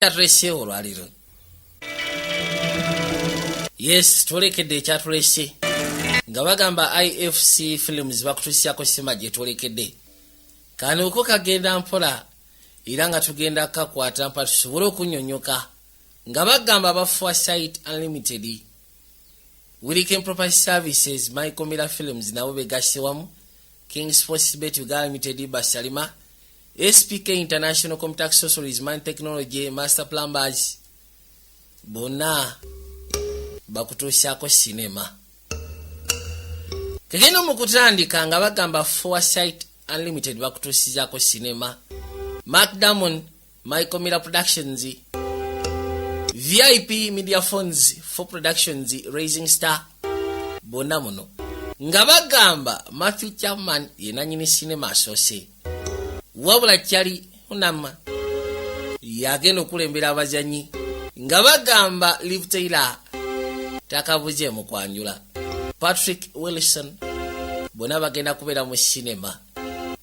Kyatulese olwaliro. Yes, tulekedde ekyatulese. Nga bagamba IFC Films bakutusiako sima gye tulekedde. Kano uko kagenda mpola era nga tugenda kakwata mpa tusobole okunyonyoka. Nga bagamba ba Foresight Unlimited, Willikin Property Services, Michael Miller Films nabo begasse wamu, King Sports Bet Uganda Limited, Basalima, SPK International Computer Accessories, Man Technology, Master Plumbers, bonna bakutuusyako sinema. Kagenda mu kutandika nga bagamba Foresight Unlimited bakutuusizaako sinema, Mark Diamond, Michael Miller Productions, VIP Media Funds for Productions, Rising Star, bonna muno nga bagamba Matthew Chapman yenanyini sinema asose. Wabula kyali unama yagenda okulembera abazanyi nga bagamba Liv Taylor takabuze mu kwanjula, Patrick Wilson bona bagenda kubeera mu sinema,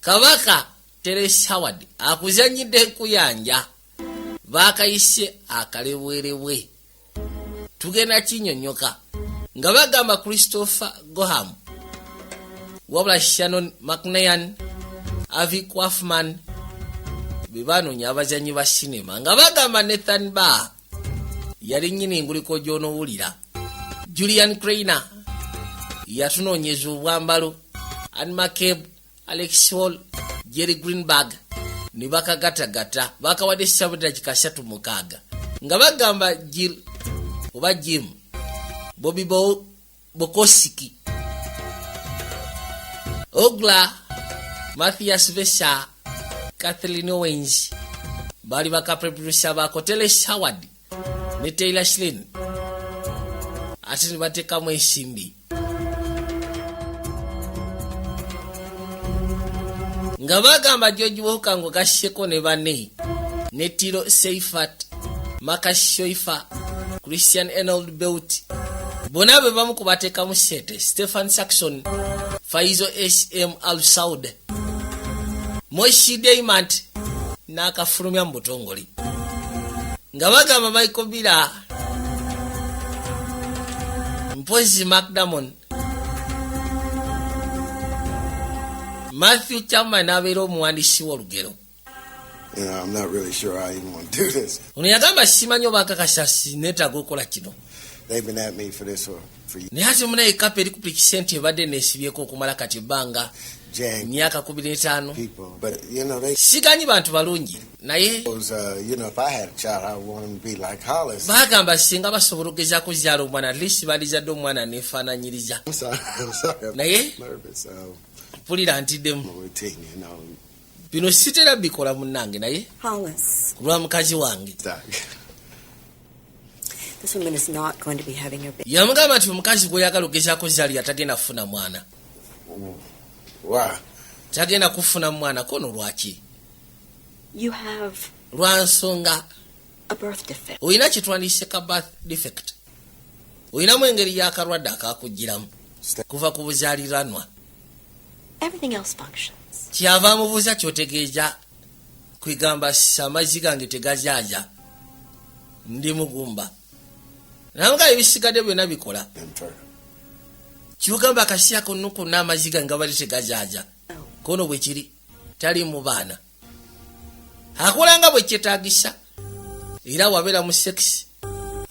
Kabaka Terence Howard akuzanyidde kuyanja bakayise akalebwerebwe. Tugenda kinyonyoka nga bagamba Christopher Goham, wabula Shannon McNayan, Avi Kwafman bibanonya abazanyi ba sinema nga bagamba Nathan Barr yali nyini nguliko gy'onowulira, Julian Crainer yatunoonyeza obwambalo, Anne McCabe, Alex Hall, Jerry Greenberg ne bakagatagata bakawadde sabudde kikasatu mukaaga nga bagamba Jill oba Jim, Bobby Bokosiki, Ogla, Matthias Vesha, Kathleen Owens bali bakapreproducer bako Terence Howard ne Taylor Schillen ate ne batekamu ensimbi nga bagamba George Walker ngo gashyeko ne bane ne Tiro Seifert, Marcus Schoifer, Christian Arnold Belt bona be bamu kubatekamu sete, Stephen Saxon, Faizo SM Al Saud, Moshi Diamond nakafulumya mu butongoli nga bagamba Michael Miller, Mpozi McDamon, Matthew Chapman abeera omuwandiisi w'olugero. I'm not really sure I even want to do this. Ono yagamba simanyi oba akakasa sinetaaga okukola kino. They've been at me for this for years. Naye ate munaye kapa eri ku pikisenti ebadde neesibyeko okumala kati bbanga myaka 15. But you know they siganyi bantu balungi naye you know if I had a child I want him to be like Hollis. Bagamba singa basobola okugezaako kuzaala omwana at least balizadde omwana neefaananyiriza. I'm sorry. Naye Nervous. mpulira ntiddemu Routine, you know. bino sitera bikola munnange naye Hollis, ku lwa mukazi wange this woman is not going to be having her baby. yamugamba nti omukazi gw'oyagala ogezaako zaali atagenda kufuna mwana. Why? Tagenda kufuna mwana kono lwaki? You have Lwa nsonga a birth defect. olina kitwandiise ka birth defect, olinamu engeri y'akalwadde akaakugiramu kuva ku buzaaliranwa. Everything else functions. Kyava amubuuza kyotegeeza kwegamba amazzi gange tegazaaza ndi mugumba namuga ebisigadde byonna bikola. Kyogamba akasiya konna konna amazzi gange gabali tegazaaza kono bwe kiri tali mu baana akolanga bwe kyetaagisa era wabeera mu sekisi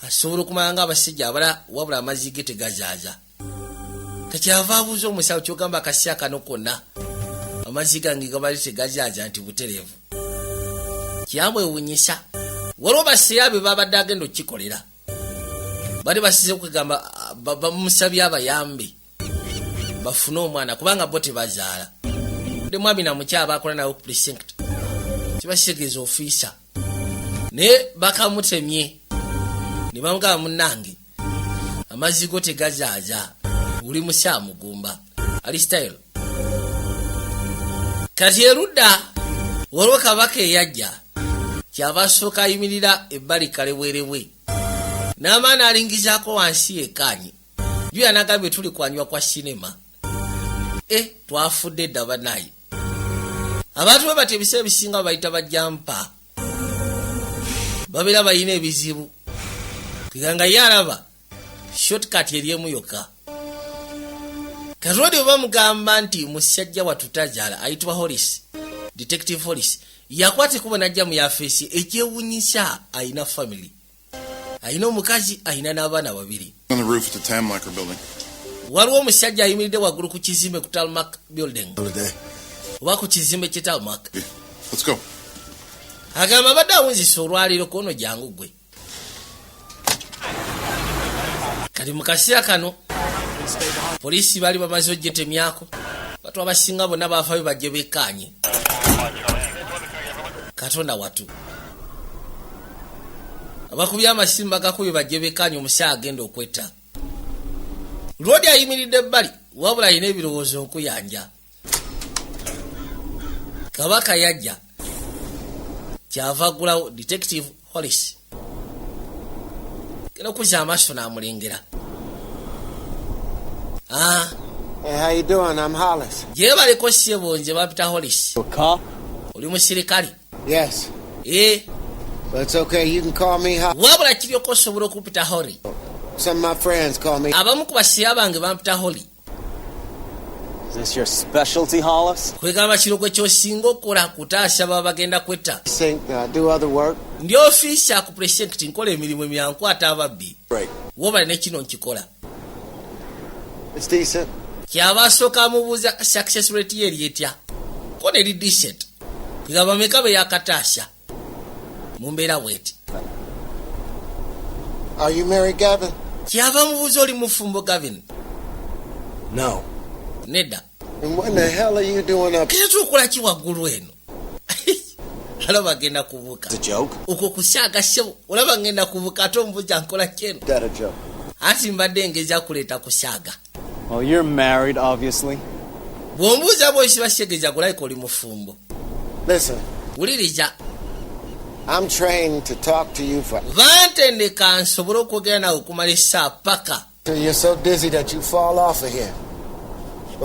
asobola okumala nga abasajja abala wabula amazzi ge tegazaaza. Kakyava abuuza omusawo kyogamba akasiya kano konna amazzi gange gabali tegazaaza nti butereevu. Kyamwewuunyisa waliwo basiraabe babadde agenda okukikolera bali basize okugamba bamusabye abayambi bafune omwana kubanga bo tebazaala. Ndi mwami na mukyala bakola nawe precinct kibakitegeeza ofiisa naye bakamutemye ne bamugamba munnange amazzi go tegazaaza uli mukyamugumba ali style. Kati erudda waliwo Kabaka eyajja kyava asooka ayimirira ebbali kalebwerebwe n'amaana alingizaako wansi yekkaanyi juya nagambye tuli kwanywa kwa sinema. Twafudde dda banayi abantu bwe batebisa ebisinga bayita bajampa babeera balina ebizibu kiganga ye alaba shortcut eriemu yokka. Katodi oba mugamba nti musajja watutazaala ayitibwa Hollis, Detective Hollis, yakwate kuba najja mu yafeesi ekyewunyisa ayina family. Ayina omukazi ayina n'abaana babiri. On the roof at the Tamlacker building. Waliwo omusajja ayimiridde waggulu ku kizimbe ku Tarmac building. Oba ku kizimbe kye Tarmac. Let's go. Agamba badde awunzisa olwaliro kono jangu gwe. Kali mu kaseera kano poliisi bali bamaze ogyetemyako. Batu abasinga bonna baafayo bajje beekaanye. Katonda watu. Abakubye amasimu bagakubye bajje beekaanye omusawo agenda okwetta. Lwodi ayimiridde ebbali wabula ayina ebirowoozo nkuyanja. Kabaka yajja kyava agulawo Detective Hollis. Kino kuzza amaaso n'amulengera. Hey, how you doing? I'm Hollis. Gyebaleko ssebonje bapita Hollis. A cop? Oli musirikale? Yes. But it's okay. You can call me Hollis. Wabula kiryoko osobola okupita Holly. Some of my friends call me. Abamu ku basiya bange bampita Holly. Is this your specialty, Hollis? Kwegamba kiro gwe kyosinga okukola kutaasa baba bagenda kwetta. Do other work. Ndi ofiisi aku precinct nkola emirimu emyankwata ababbi. Right. Wabula ne kino nkikola. It's decent. Kyaba asooka amubuuza success rate ye eri etya. Ko ne li decent. Kwegamba meka be yakataasa. Mumbeera bweti. Are you married, Gavin? Kyaba amubuuza oli mufumbo Gavin. No. Nedda. And what the hell are you doing up? Kile tukola ki waggulu eno? Alaba agenda kubuuka. It's a joke. Okwo kusaaga ssebo. Olaba ngenda kubuuka ate omubuuza nkola kyeno. That a joke. Anti mbadde ngeza kuleeta kusaaga. Well, you're married, obviously. Bw'ombuuza bw'osi basegeja gulaika oli mufumbo. Listen. Wuliriza. I'm trained to talk to you for. Bantendeka nsobole okwogera nawe okumala essaawa paka. You're so dizzy that you fall off of here.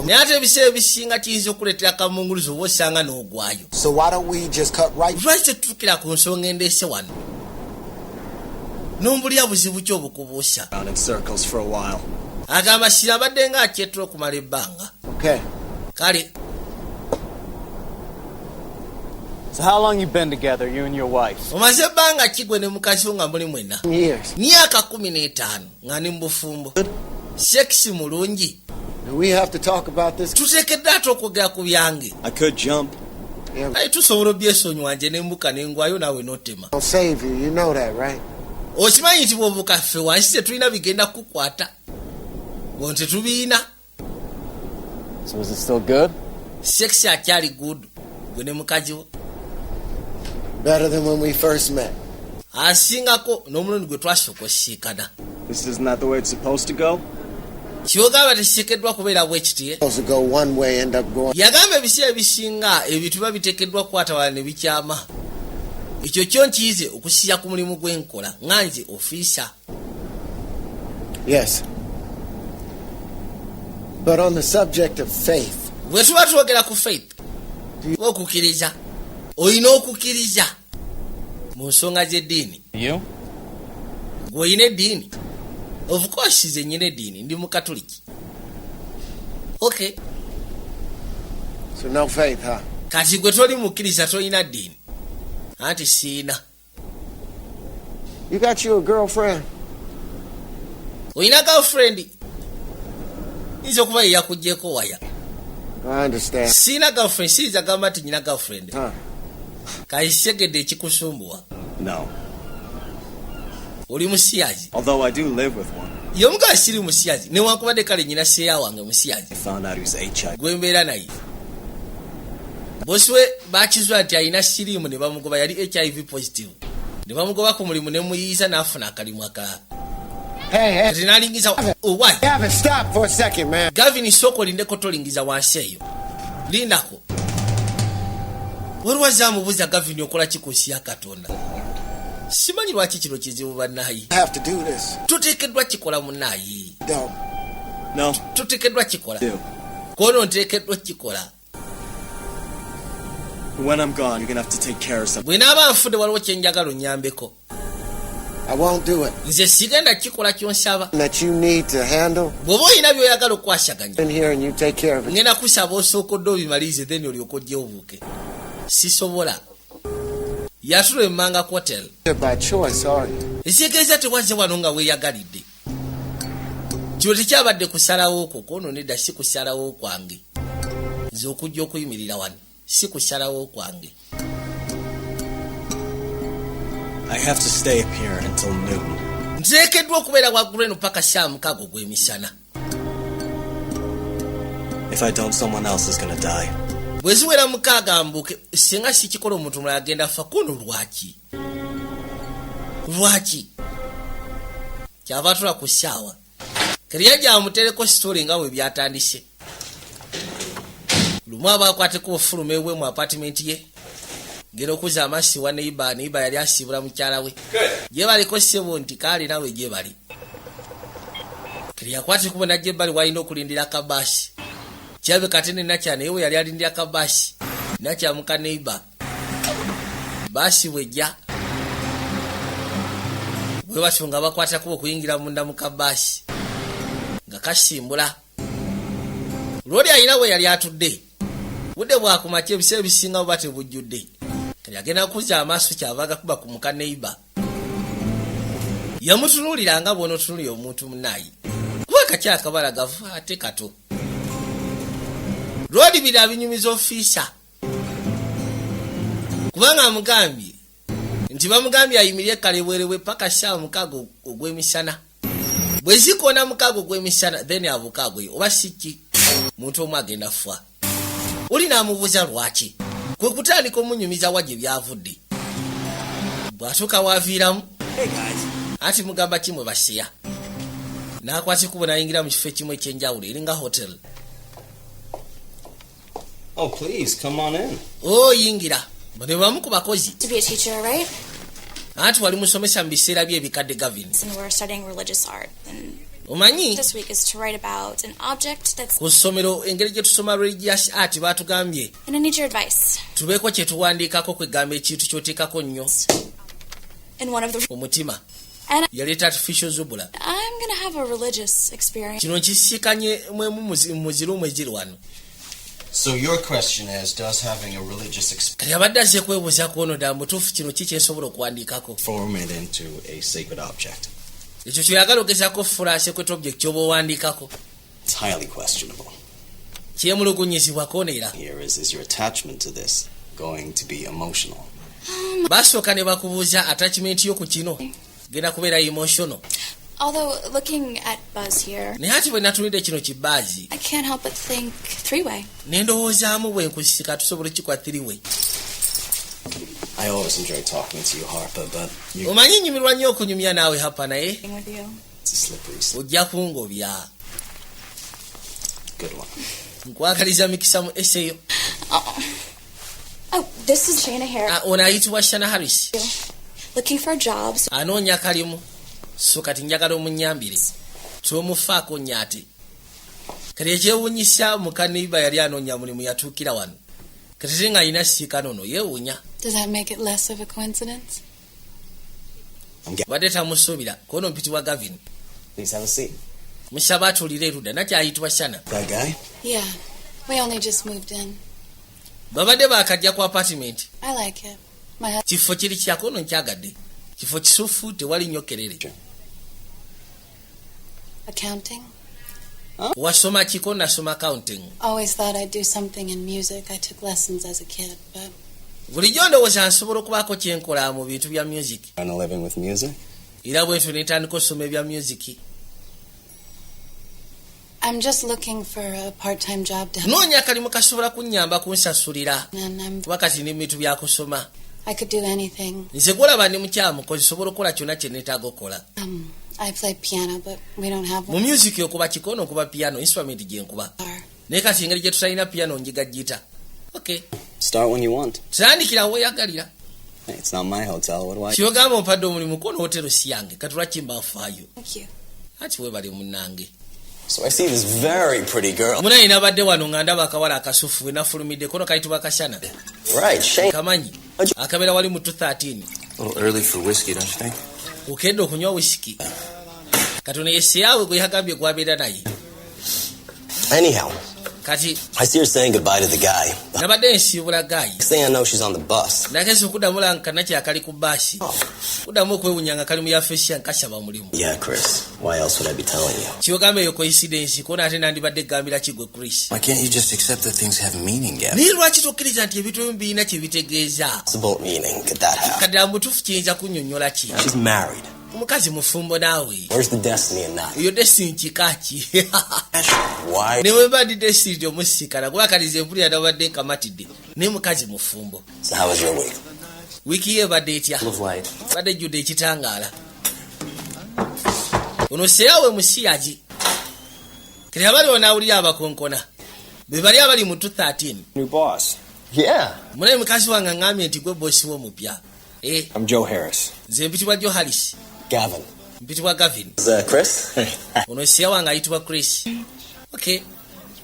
Naye ate ebiseera ebisinga kiyinza okuleetera akamunguluzo oba osanga n'ogwayo. So why don't we just cut right? Lwaki tetutukira ku nsonga endeese wano? N'ombulya buzibu ki obukubuusa? Around in circles for a while. Agamba sinabadde nga akyetula okumala ebbanga. Okay. Kale. So how long you been together, you and your wife? Omaze ebbanga ki gwe ne mukazi wo nga muli mwena? Years. Myaka 15 nga ni mu bufumbo. Sekisi mulungi. Do we have to talk about this? Tuteekedde ate okwogera ku byange. I could jump. Yeah. Aye tusobola obyesonyi wanje n'embuka n'engwayo naawe n'otema. I'll save you. You know that, right? Okimanyi nti bw'obuuka ffe wansi tetulina bigenda kukukwata. Won tetubiina. So is it still good? Sekisi akyali good. Gwe ne mukazi wo. Better than when we first met. Asingako n'omulundi gwe twasooka osisiikana. This isn't that the way it's supposed to go? Kyogamba tekiteekeddwa kubeera bwe kiti. Supposed to go one way, end up going. Yagamba ebiseera ebisinga ebintu biba biteekeddwa kukwata wala ne bikyama. Ekyo kyo nkiyize okusiya ku mulimu gw'enkola nga nze ofiisa. Yes. But on the subject of faith. Bwe tuba twogera ku faith, okukkiriza, olina okukkiriza mu nsonga z'eddiini. You? Gwe olina eddiini? Of course nze nnyina eddiini, ndi mukatuliki. Okay. So no faith, huh? Kati gwe toli mukkiriza tolina ddiini. Anti siina. You got you a girlfriend? Olina girlfriend? Nza okuba ye yakuggyeko waya. I understand. Siina girlfriend, siyinza gamba nti nyina girlfriend. Huh. Kayisegedde ekikusumbuwa. No. Oli musiyazi. Although I do live with one. Ye omugabo siri musiyazi, newankubadde kale nyina seeya wange musiyazi. I found out he was HIV. Gwe mbeera naye. Bosi we bakizwa nti alina siriimu ne bamugoba yali HIV positive. Ne bamugoba ku mulimu ne muyiisa n'afuna akalimu akalala. Hey. Tinalingiza why? Gavin, stop for a second, man. Gavin soko lindeko tolingiza wansi eyo. Lindako. Waliwo amubuuza Gavin okola ki ku nsi ya Katonda. Simanyi lwaki kino kizibu bannayi. I have to do this. Tuteekeddwa kikola munnayi. Don't. No. Tuteekeddwa kikola. Do. Kono nteekeddwa kikola. When I'm gone, you're gonna have to take care of something. bwe naaba nfudde waliwo kyenjagala onnyambeko. I won't do it. Nze sigenda kikola kyonsaba. That you need to handle. Bw'oba olina by'oyagala okwasaganya, In here and you take care of it. ngenda kusaba osookodde obimalirize then olyoka ojje obuuke. Sisobola. Yatula emmanga ku hotel. You're by choice, are you? Ekitegeeza tewazze wano nga weeyagalidde. Kino tekyabadde kusalawo kwo, kono nedda si kusalawo kwange. Nze okujja okuyimirira wano, si kusalawo kwange. I have to stay up here until noon. Nteekeddwa okubeera waggulu eno paka saa 6 gw'emisana. If I don't, someone else is gonna die. Bwe ziwera 6 mbuke, singa si kikola omuntu mulala agenda fa. Kono lwaki? Lwaki? Kyava tula ku ssaawa. Kiriya amutereko story nga bwe byatandise. Lumu abakwateko ofuluma ewe mu apartment ye. Ngero kuza amasi wa neighbor yali asibula mukyala we. Ye baliko ssebo nti kaali nawe gye bali. Kiriya kwate kubona gye bali walina okulindira kabashi. Kyabe katene nakyana ewe yali alindira kabashi. Nakyamuka neighbor. Bashi wejja. Bwe batyo nga bakwatako okuyingira munda mu kabashi. Nga kasimbula. Lodi ayina we yali atudde. Budde bwakumakya ebiseera ebisinga bwe tebujjudde. Kali agenda kuza amaaso kyava gakuba ku muka neighbor. Yamutunuulira nga bw'onootunuulira omuntu munaayi. Kuba kakyakabala gava ate kato. Lodi biri abinyumiza ofiisa. Kubanga amugambye nti bamugambye ayimirire kale bwerewe paka saa 6 ogw'emisana. Bwe zikoona 6 ogw'emisana then abukagwe oba siki muntu omu agenda fa. Oli n'amubuuza lwaki. Kwe kutandika omunyumiza wa gye byavudde. Bw'atuuka waaviiramu. Hey guys. Ati mugamba kimwe basiya. N'akwata ekkubo n'ayingira mu kifo ekimu ekyenjawulo eringa hotel. Oh, please, come on in. Yingira. Bano bamu ku bakozi. To be a teacher, right? Anti wali musomesa mu biseera bye ebikadde Gavin. And we're studying religious art. And Omanyi? this week is to write about an object that's... Ku ssomero engeri gye tusoma religious art baatugambye. And I need your advice. Tubeeko kye tuwandiikako kwegamba ekintu ky'oteekako nnyo. In one of the... Omutima. And Yaleeta artificial zubula. I'm going to have a religious experience. Kino nkisiikanye mwemu muzirumu eziri wano. So your question is, does having a religious experience Kati abadde azze kwebuuzaku ono ddala mutuufu kino ki kyensobola okuwandiikako. form it into a sacred object? Ekyo kyoyagala ogezaako okufuula secret object ky'oba owandiikako. It's highly questionable. Kyemulugunyizibwako neera. Here is your attachment to this going to be emotional? Basooka ne bakubuuza attachment yo ku kino. Genda kubeera emotional. Although, looking at Buzz here, Naye ati bwe natunidde kino kibbaazi. I can't help but think three-way. Ne ndowoozaamu bwe nkusika tusobole kikwa 3-way. I always enjoy talking to you, Harper, but Omanyi nnyumirwa nnyo okunyumya naawe hapa naye Being with you. it's a slippery slope. ojja kungobya. Good one. Nkwagaliza mikisa mu eseyo. Oh, this is Shana here. Ono ayitibwa Shana Harris. Looking for jobs. Anoonya kalimu. So kati njagala omunnyambire. Tomufaako nnyo ate. Kati ekyewuunyisa muka neighbor yali anoonya mulimu yatuukira wano. Kati nga alina siika nono yeewuunya. Does that make it less of a coincidence? Badde tamusuubira kono mpiti wa Gavin. Please have a seat. Musaba atuulire erudda nakyayitibwa Shana. That guy? Yeah. We only just moved in. Babadde baakajja ku apartment. I like it. My husband... Kifo kiri kyakono nkyagadde. Kifo kisufu tewali nnyo kerere. Accounting? Wasoma kiko nasoma accounting. Always thought I'd do something in music. I took lessons as a kid, but... Bulijjo ndowooza nsobola okubaako kyenkola mu bintu bya music. Earn a living with music? Era bwetyo netandika okusoma ebya music. I'm just looking for a part-time job to help. Noonya akalimu kasobola kunnyamba kunsasulira. And Kuba kati ndi mu bintu bya kusoma. I could do anything. Nze gwolaba ndi mukyamu kozi sobola okukola kyonna kye neetaaga okukola. I play piano, but we don't have Mu one. music okuba kikono okuba piano instrument gye nkuba. Naye kati engeri gye tutalina piano njiga gita. Okay. Start when you want. Tandikira weeyagalira. Hey, it's not my hotel. What do I... Kyogamba ompadde omulimu kono hotero si yange katula kimba afaayo. Thank you. Ati weebale munnange. So I see this very pretty girl. Muna inabadde wano nga ndaba akawala akasufu we nafulumidde kono kayitibwa Kashana. Right, Shane. Kamanyi akabeera wali mu 213. A little early for whiskey, don't you think? Ukedde okunywa whisky. Katono yesiyaawe gwe yagambye gwabeera naye. Anyhow, Kati I see her saying goodbye to the guy. nabadde nsiibula gayi. Next thing I know, she's on the bus. Nakese okuddamu kanaki akali ku baasi. Kuddamu okwewunya nga kali mu yafeesi yankasaba mulimu. Yeah, Chris. Why else would I be telling you? Kyogambe eyo coincidence kono ate nandibadde gambira kigwe Chris. Why can't you just accept that things have meaning, Gavin? Naye lwaki tokkiriza nti ebintu ebimu birina kye bitegeeza? It's about meaning. Could that happen? Kaddala mu butuufu kiyinza kunnyonnyola ki? She's married. Omukazi mufumbo naawe. Where's the destiny in that? Eyo destiny kika ki? Why? Ne bwe badi destiny gyomusikana kuba kati ze mpulira nabadde nkamatidde. Ne mukazi mufumbo. So how was your week? Wiiki ye ebadde etya? Full of light. Badde jjudde ekitangaala. Ono seyaawe musiyagi. Kati abali wanaawulira abakonkona. Be bali abali mu 213. New boss. Yeah. Munaye mukazi wange aŋŋambye nti gwe boosi wo mupya. I'm Joe Harris. Nze mpitibwa Joe Harris. Gavin. Mpitibwa Gavin. Is that Chris? Ono siya wange ayitibwa Chris. Okay.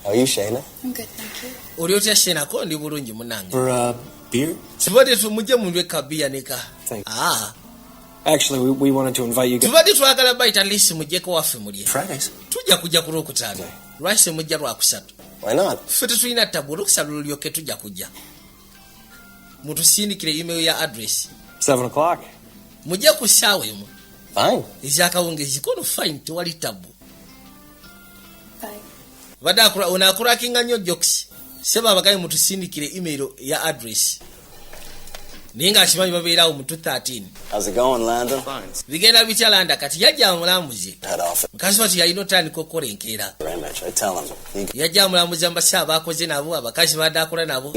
How are you, Shayna? I'm good, thank you. Oli otya Shena ko ndi bulungi munange. For beer? Tubadde tumujje mundu ekabiya neka. Thanks. Actually, we wanted to invite you guys. Tubadde twagala bayita lisi mujjeko waffe mulye. Fridays. Tujja kujja ku Lwokutaano. Lwaki mujja Lwakusatu? Why not? Ffe tetulina ttabu Olwokusatu lulyoke tujja kujja. Mutusindikire email ya address. 7:00. Mujje ku ssaawa emu. Fine. Ekyakawungezi kono fine tewali ttabu. Bye. Badde onaakurakinga nnyo jokes. Seba abagaye mutusindikire email ya address. Naye ng'akimanyi babeerawo mu 213. How's it going, Landon? Bigenda bitya Landa kati yajja amulamuze. Head off. Mukazi wati yalina otandika okukola enkeera. Very much. I tell him. Yajja amulamuza mbasa abakoze nabo abakazi badde akola nabo.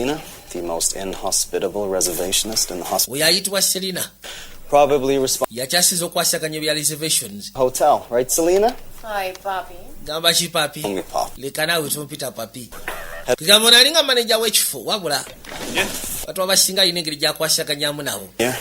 The most inhospitable reservationist in the hospital. We ayitibwa Selina. Probably responsible. Yakyasiza okwasaganya ebya reservations. Hotel, right, Selena? Hi, Bobby. Gamba ki papi. Hungry pop. Leka naawe tompita papi. Kigamba nalinga manager w'ekifo wabula. Watu abasinga alina engeri gy'akwasaganyamu nabo. Yeah.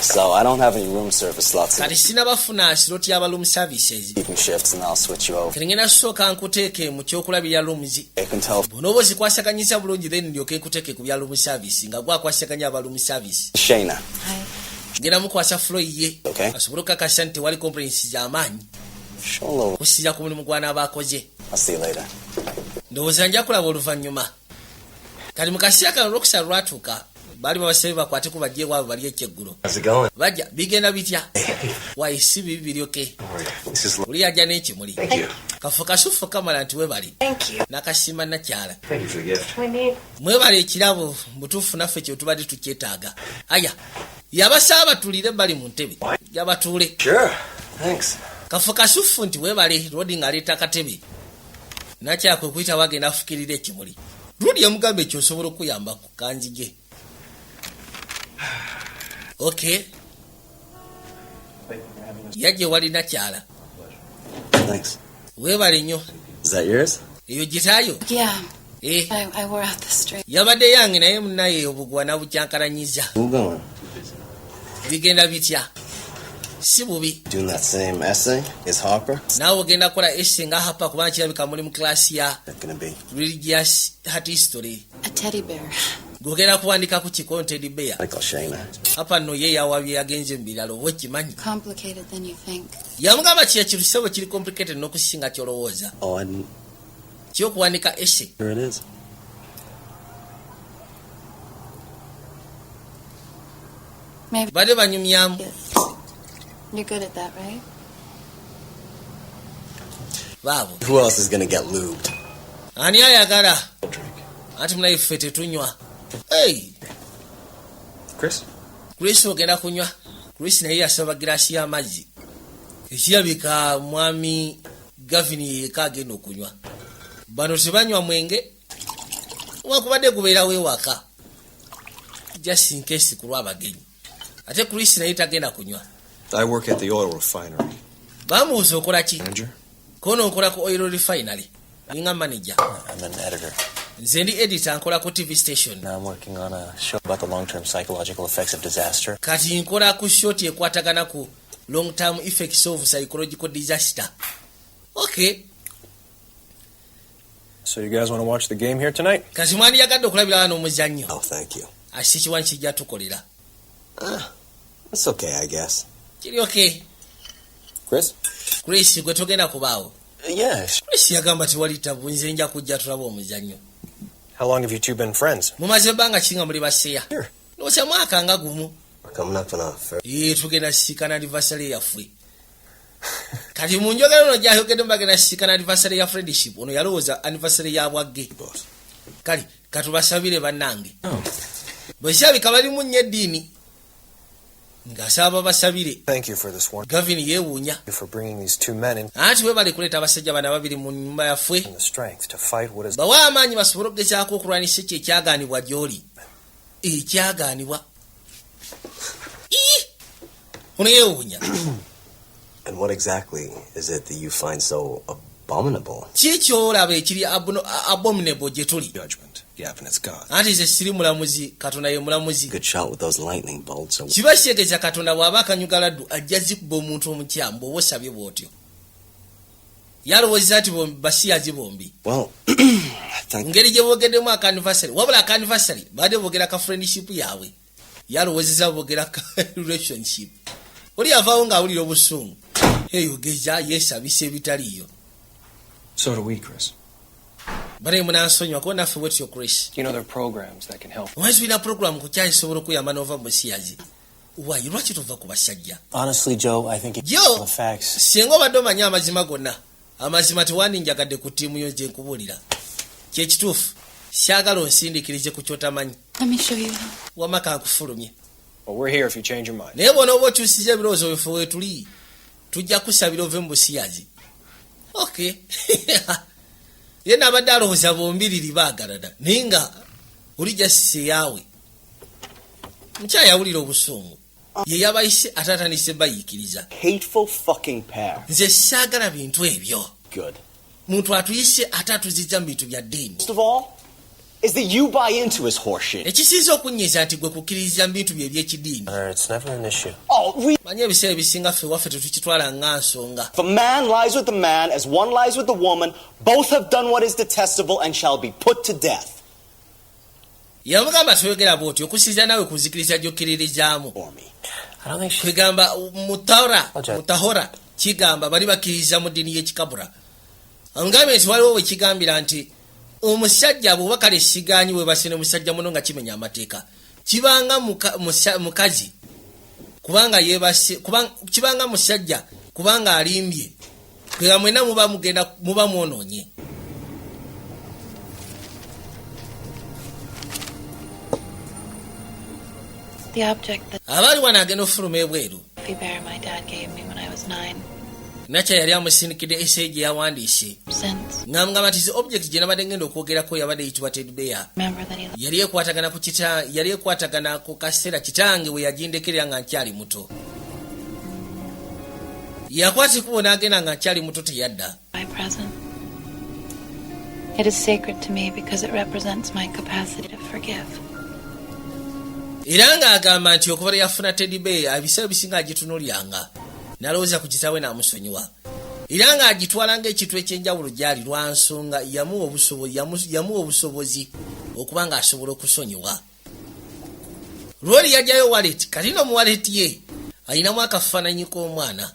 So I don't have any room service slots. Kati sina bafuna slot ya room services. Keeping shifts and I'll switch you over. Kati ngenda kusooka nkuteeke mu kyokulabirira rooms. I can tell. Bw'onooba ozikwasaganyisa bulungi then ndyoke nkuteeke ku bya room service nga gwe akwasaganya aba room service. Shayna. Hi. Ngenda mukwasa floor ye. Okay. Asobole okukakasa nti tewali complaints z'amaanyi. Sure. Okusinziira ku mulimu gw'anaabakoze. I'll see you later. Ndowooza nja kulaba oluvannyuma. Kati mu kaseera kano Lwokusatu lwatuuka baali babasabye bakwate ku bajje waabwe bali ekyeggulo. How's it going? Bajja bigenda bitya? Wayi si bibi biryoke. This is. Oli yajja n'ekimuli. Thank you. Kafu kasufu kamala nti webali. Thank you. Nakasiima nakyala. Thank you for the gift. We need. Mwebale ekirabo mutuufu naffe kye tubadde tukyetaaga. Aya yabasaba tulire bali mu ntebe. Yabatuule. Sure. Thanks. Kafu kasufu nti webale Rodi ng'aleeta akatebe. Nakyakwe kuyita wagenda afukirira ekimuli. Rodi yamugamba ekyo osobola okuyamba ku kanzige. Okay. Yajje wali nakyala. Thanks. Weebale nnyo. Is that yours? Eyo gitaayo. Yeah, Eh. I wore out the string. Yabadde yange naye munnaye obugwa nabukyankalanyiza. Who going? Bigenda bitya? Si bubi. Doing that same essay? Is Harper? Naawe ogenda kukola essay nga hapa kubanga kirabika muli mu class ya That gonna be? religious art history. A teddy bear. Gwogenda kuwandika ku kikonted bear. Michael Shayna. Hapa nno ye yawabye yagenze mu biralo oba okimanyi. Complicated than you think. Yamugamba kye kirusebo kiri complicated n'okusinga kyolowooza. Oh, I'm Ky'okuwandika essay. sure it is. Maybe. Badde banyumyamu. You're good at that, right? Baabo. Who else is gonna get lubed? Ani ayagala? Drink. Ati munaye ffe tetunywa. Hey! Chris? Chris ogenda kunywa. Chris naye yasaba giraasi y'amazzi. Ekirabika mwami Gavin yeka agenda okunywa. Bano tebanywa mwenge. Wakubadde gubeerawo ewaka. Just in case ku lw'abagenyi. Ate Chris naye tagenda kunywa. I work at the oil refinery. Bamubuuza okola ki? Manager? Kono nkola ku oil refinery. Ninga manager. I'm an editor. Nze ndi editor nkola ku TV station. Now I'm working on a show about the long-term psychological effects of disaster. Kati nkola ku short ekwatagana ku long term effects of psychological disaster. Okay. So you guys want to watch the game here tonight? Kati mwandiyagadde okulabira wano omuzannyo. Oh, thank you. Asikiwa nkijja tukolera. It's okay, I guess. Kiri okay. Chris? Chris gwe togenda kubaawo. Yes. Chris yagamba tewali tabu nze nja kujja tulaba omuzannyo. How long have you two been friends? Mumaze ebbanga kinga muli baseya. Sure. Nokya mwaka nga gumu. We're coming up on a fair. Tugenda sisikana anniversary yaffe. Kati mu njogera ono gyayogedde bagenda sisikana anniversary ya friendship. Ono yalowooza anniversary ya bwagge. Kale katubasabire bannange. Bwe kyabika balimu nnyo eddiini. Ngasaba basabire. Thank you for this one. Gavin yeewuunya. For bringing these two men in Anti we bali kuleeta abasajja bana babiri mu nnyumba yaffe. and the strength to fight what is Bawa amaanyi basobole okugezaako okulwanisa ekyo ekyagaanibwa gy'oli. Ekyagaanibwa. Ono yeewuunya. And what exactly is it that you find so abominable? Ki kyolaba ekiri abominable gye tuli? judgment. Yep, and it's God. Anti nze siri mulamuzi, Katonda ye mulamuzi. Good shot with those lightning bolts. So Kiba kyetegeeza Katonda bw'aba akanyuga laddu ajja zikuba omuntu omukyamu bw'oba osabye bw'otyo. Yalowooza nti basiyazi bombi. well, I think Ngeri gye boogeddemu akanniversary. Wabula akanniversary baadde boogera ka friendship yaabwe. Yalowoozeza boogera ka relationship. Oli avaawo ng'awulira obusungu. Eyogeza yeesabisa ebitaliiyo. So do we, Chris. Bale munansonyiwa kuba naffe bwetyo Chris. You know there are programs that can help. Omwezi tulina program ku kyayisobola okuyamba n'ova mu basiyazi. Why lwaki tova ku basajja? honestly, Joe, I think Yo! the facts. Singa obadde omanyi amazima gonna. Amazima tewanninjagadde ku ttiimu yo gye nkubuulira. Kyekituufu. Syagala onsindikirize ku kyotamanyi. Let me show you. Wamma kankufulumye. Well, we're here if you change your mind. Naye bw'onooba okyusiza ebirowoozo biffe weetuli, tujja kusabira ove mu busiyazi. Okay. Ye n'abadde alowooza bombiriri baagalana. Naye nga oli jasise yaawe. Mukyala yawulira obusungu. Ye yabayise ataatanise bayiikiriza. Hateful fucking pair. Nze saagala bintu ebyo. Good. Muntu atuyise ate atuzizza mu bintu bya ddiini. Most of all, is that you buy into his horseshit. Ekisinza okunnyiza nti gwe kukkiririza mu bintu bye eby'ekiddiini. It's never an issue. Oh, Manyi ebiseera ebisinga ffe waffe tetukitwala nga nsonga. if a man lies with a man as one lies with a woman, both have done what is detestable and shall be put to death. Yamugamba toyogera bw'oti okusinziira naawe kuzikiriza gy'okkiririzaamu. For me. I don't think she... Kwegamba mutahora kigamba bali bakkiririza mu ddiini y'ekikabura. Ngambye nti waliwo bwe kigambira nti omusajja bw'oba kale sigaanyi weebase n'omusajja muno nga kimenya amateeka. Kibanga mukazi kubanga yeebase kibanga musajja kubanga alimbye. Kwega mwena muba mwonoonye. The object that Abaali wano agenda ofuluma ebweru. the bear my dad gave me when I was 9. Nakya yali amusindikidde essay gye yawandiise. Since, Ng'amugamba nti object gye nabadde ngenda okwogerako yabadde eyitibwa Teddy Bear. remember that he Yali ekwatagana ku kaseera kitange we yagindekerera nga nkyali muto. Yakwata ekkubo n'agenda nga nkyali muto teyadda. my present. It is sacred to me because it represents my capacity to forgive. Era ng'agamba nti okuva lwe yafuna Teddy Bear ebiseera bisinga agitunulyanga. N'alowooza ku kitaawe n'amusonyiwa. Era ng'agitwala ng'ekintu eky'enjawulo gy'ali lwa nsonga yamuwa obusobozi okuba ng'asobola okusonyiwa. Lwoli yajjayo wallet, kati no mu wallet ye ayinamu akafaananyi k'omwana.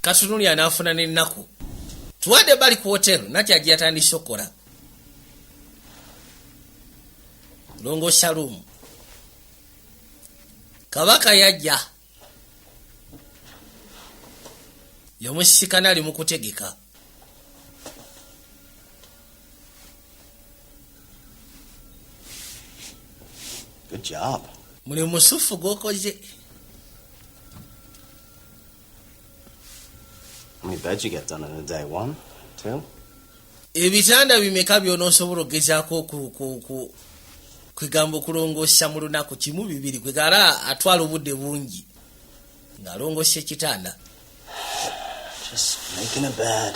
Katunulya n'afuna n'ennaku. Tuwadde bali ku hotero nakyo yatandise okukola. Longo Shalom. Kabaka yajja. Yamusikana ali mu kutegeka. Good job. Muli musufu gw'okoze. How many beds you get done in a day? 1, 2? Ebitanda bimeka by'onoosobola okugezaako kwegamba okulongoosa mu lunaku 1, 2 kwegala atwala obudde bungi ng'alongoosa ekitanda. Just making a bed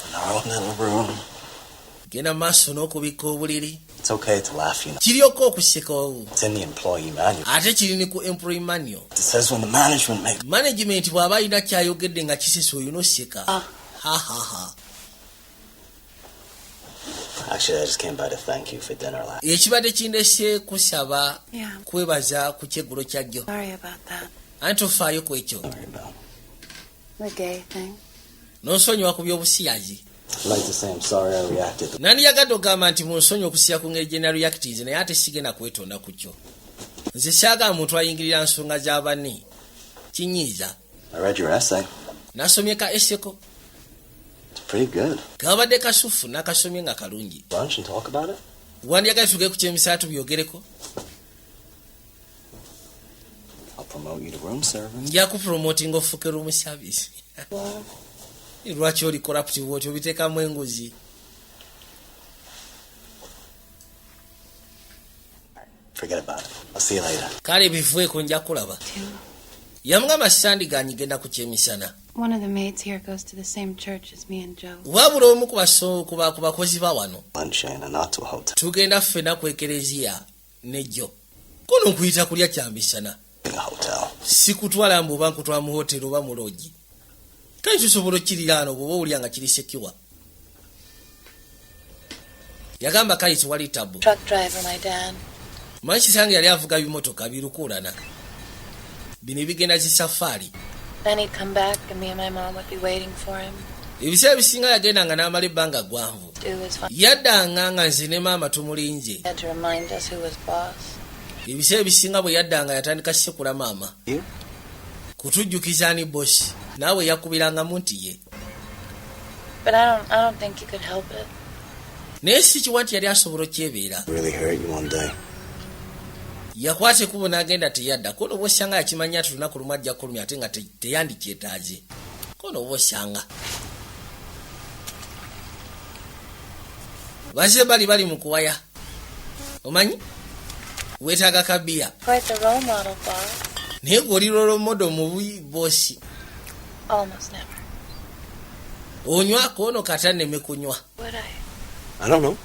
in our own little room. Genda maaso n'okubikka obuliri. It's okay to laugh, you know. kiryoka okuseka It's in the employee manual. ate kiri ne ku employee manual. It says when the management management bw'aba alina kyayogedde nga kisese olina oseka. Actually, I just came by to thank you for dinner last. Ekibadde kindese kusaba Yeah. kwebaza ku kyeggulo kya jjo. Sorry about that. Anti tofaayo ku ekyo. Sorry about. The gay thing. N'onsonyiwa ku by'obusiyazi. I'd like to say I'm sorry I reacted. Nandiyagadde ogamba nti munsonyi okusiya ku ngeri gye na reactiz naye ate sigenda kwetonda ku kyo. Nze saagala muntu ayingirira nsonga za banne. Kinyiiza. I read your essay. Nasomye ka eseko. It's pretty good. Kabadde kasufu nakasomye nga kalungi. Lunch and talk about it? Wandyagadde tuge ku kyemisaala tubyogereko. I'll promote you to room service. Nja kupromotinga ofuuke room service. Lwaki oli corrupt bw'otyo obiteekamu enguzi? Forget about it. I'll see you later. Kale bivueko nja kulaba. Yamugamba sandiganye genda ku kyemisana. One of the maids here goes to the same church as me and Joe. Wabula omu ku bakozi ba wano. Lunch and not to a hotel. Tugenda ffena ku ekereziya ne jjo. Kono nkuyita kulya kyambisana. In a hotel. Sikutwala mbuba nkutwala mu hoteli oba mu lodge. Kale tusobola okiriraano bw'oba owulira nga kiri sekiwa. Yagamba kale tiwali tabu. Truck driver, my dad. Manyi kisange yali avuga bimotoka birukuulana. Bino bigenda zi safari. Then he'd come back and me and my mom would be waiting for him. Ebiseera bisinga yagendanga n'amala ebbanga ggwanvu. Do his fun. Yaddanga nga nze ne maama tumulinze. Had to remind us who was boss. Ebiseera bisinga bwe yaddanga yatandika sekula maama. You? Kutujjukiza ni bosi. Naawe yakubirangamu nti ye. But I don't think he could help it. Naye si kiwa nti yali asobola okyebeera. Really hurt you one day. Yakwata ekkubo n'agenda teyadda. Kono oba osanga yakimanya ati lunaku lumu ajja kulumya ate nga teyandikyetaaze. Kono oba osanga. Baze bali mu kuwaya. Omanyi? Weetaaga kabiya. Quite the role model, boss. Naye gwe oli role model mu bosi. Almost never. Onywa kono kata nneme kunywa. Would I? I don't know.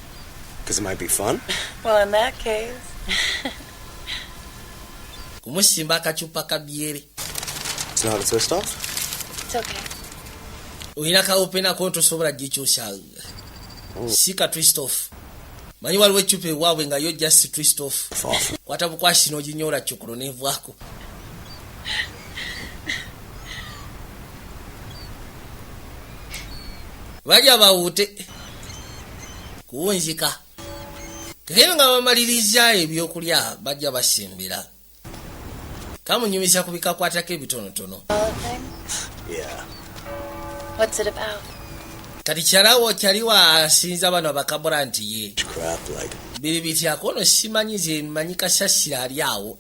Because it might be fun. Well, in that case. Kumusimba akacupa kabyere. It's not a twist off? It's okay. Oyina kaopena konto sobola gikyusa. Sika twist off. Manyi waliwo ecupa ewaabwe nga yo just twist off. Kwata bukwasi n'oginyola kyokolo nevaako. Bajja bawute. Kuwunzika. Kero nga bamaliriza ebyokulya bajja basimbira. Kamunyumisa kubikakwatako ebitonotono. Yeah. What's it about? Kati kyalawo kyaliwa asinza bano abakabula nti ye. Crap like. Biri bityako ono simanyi ze mmanyi kasasira ali awo.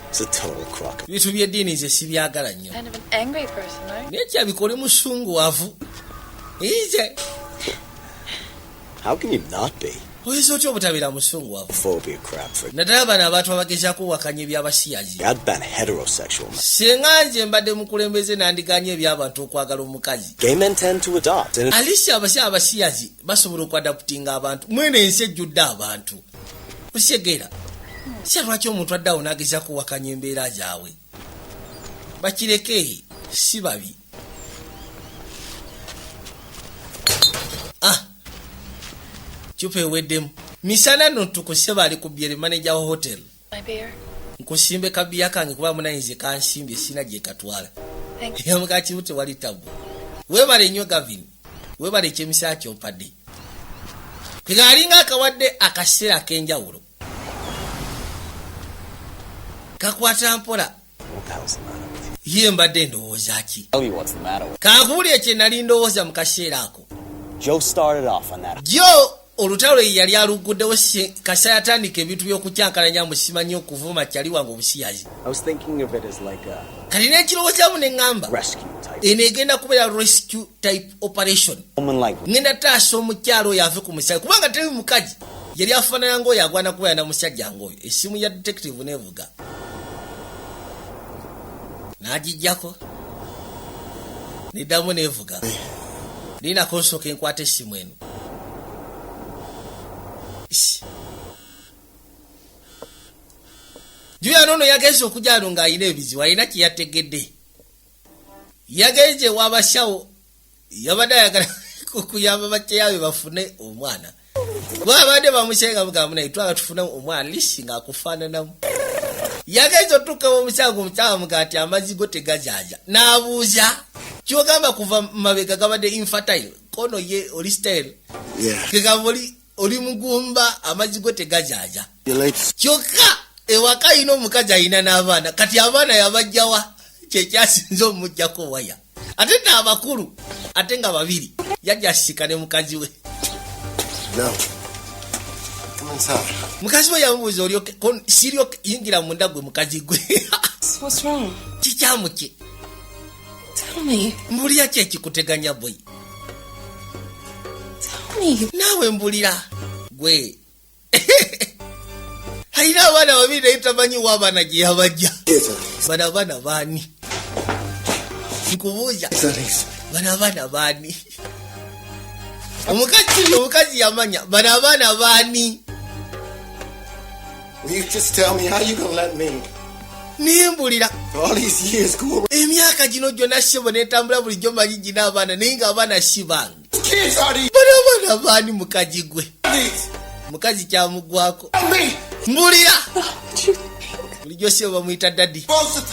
It's a total crock. Bitu by'eddiini ze sibyagala nnyo. Kind of an angry person, right? Naye kyabikole musunguwavu. Ize. How can you not be? Oyinza otya obutabeera musunguwavu? Phobia crap for. Naddala bano abantu abagezaako okuwakanya ebyabasiyazi. I'd ban heterosexual. Singa nze mbadde mukulembeze nandiganya eby'abantu okwagala omukazi. Gay men tend to adopt. And Alicia abasiyazi basobola okuadaputinga abantu. Mwene ensi ejjudde abantu. Osegera. Si lwaki omuntu addawo n'agezaako okuwakanya embeera zaabwe. Bakireke si babi. Chupa eweddemu. Misana nno tukuse bali ku byere manager wa hotel. My beer. Nkusimbe kabiya kange kuba munayinze kansimbye sina gye katwala. Thank you. Yamuka kibute wali tabu. Webale nnyo Gavin. Webale ekyemisaa ky'opadde. Kikalinga akawadde akaseera ak'enjawulo. Kakwata mpola. what the hell's the matter with you? Ye mbadde ndowooza ki? Tell you what's the matter with Kankubulire kye nali ndowooza mu kaseera ako. Joe started off on that. Joe olutalo yali aluguddewo kasa yatandika ebintu by'okukyankalanya mu simanyi okuvuma kyali wange obusiyazi. I was thinking of it as like a Kati n'ekirowoozamu ne ŋŋamba. rescue type. Eno egenda kubeera rescue type operation. Woman like Ngenda taasa omukyalo oyo ave ku musajja kubanga teri mukazi. Yali afaanana ng'oyo agwana kubeera na musajja ng'oyo. Essimu ya detective nevuga. N'agijjako. Neddamu nevuga. Nina konsooka enkwata essimu eno. omwana ono yagenze okujalo ng'ayina ebizibu ayina kyeyategedde yagenze w'abasawo yabadde ayagala kuyamba bakyeyabe bafune omwana bwabadde bamusenga mugamba naye twala tufune omwana lisi ng'akufaananamu yagenze otuukawo omusango omukyala muga ati amazigo tegajaja n'abuuza kyogamba kuva mabega gabadde infertile kono ye oli sterile kegamba oli mugumba amazigo tegajaja kyokka ewaka ayina omukazi ayina n'abaana kati abaana yabajjawa kyekyasinze omujjako waya ate n'abakulu ate nga babiri yajja asika ne mukazi we mukazi we yamubuuza olyoke siryoke yingira munda gwe mukazi gwe kikyamu kye mbulira ki ekikuteganya boy naawe mbulira gwe ayina abaana babiri naye tamanyiwo abaana gye yabajja bano abaana baani nkubuuza bano abaana baani omukazi yamanya bano abaana baani niye mbulira emyaka gino gyonna sebo netambula bulijjo manyi gina abaana naye nga abaana si bange bano abaana baani mukazi gwe mukazi kyamugwako mbulira bulijjo sebo bamuyita daddi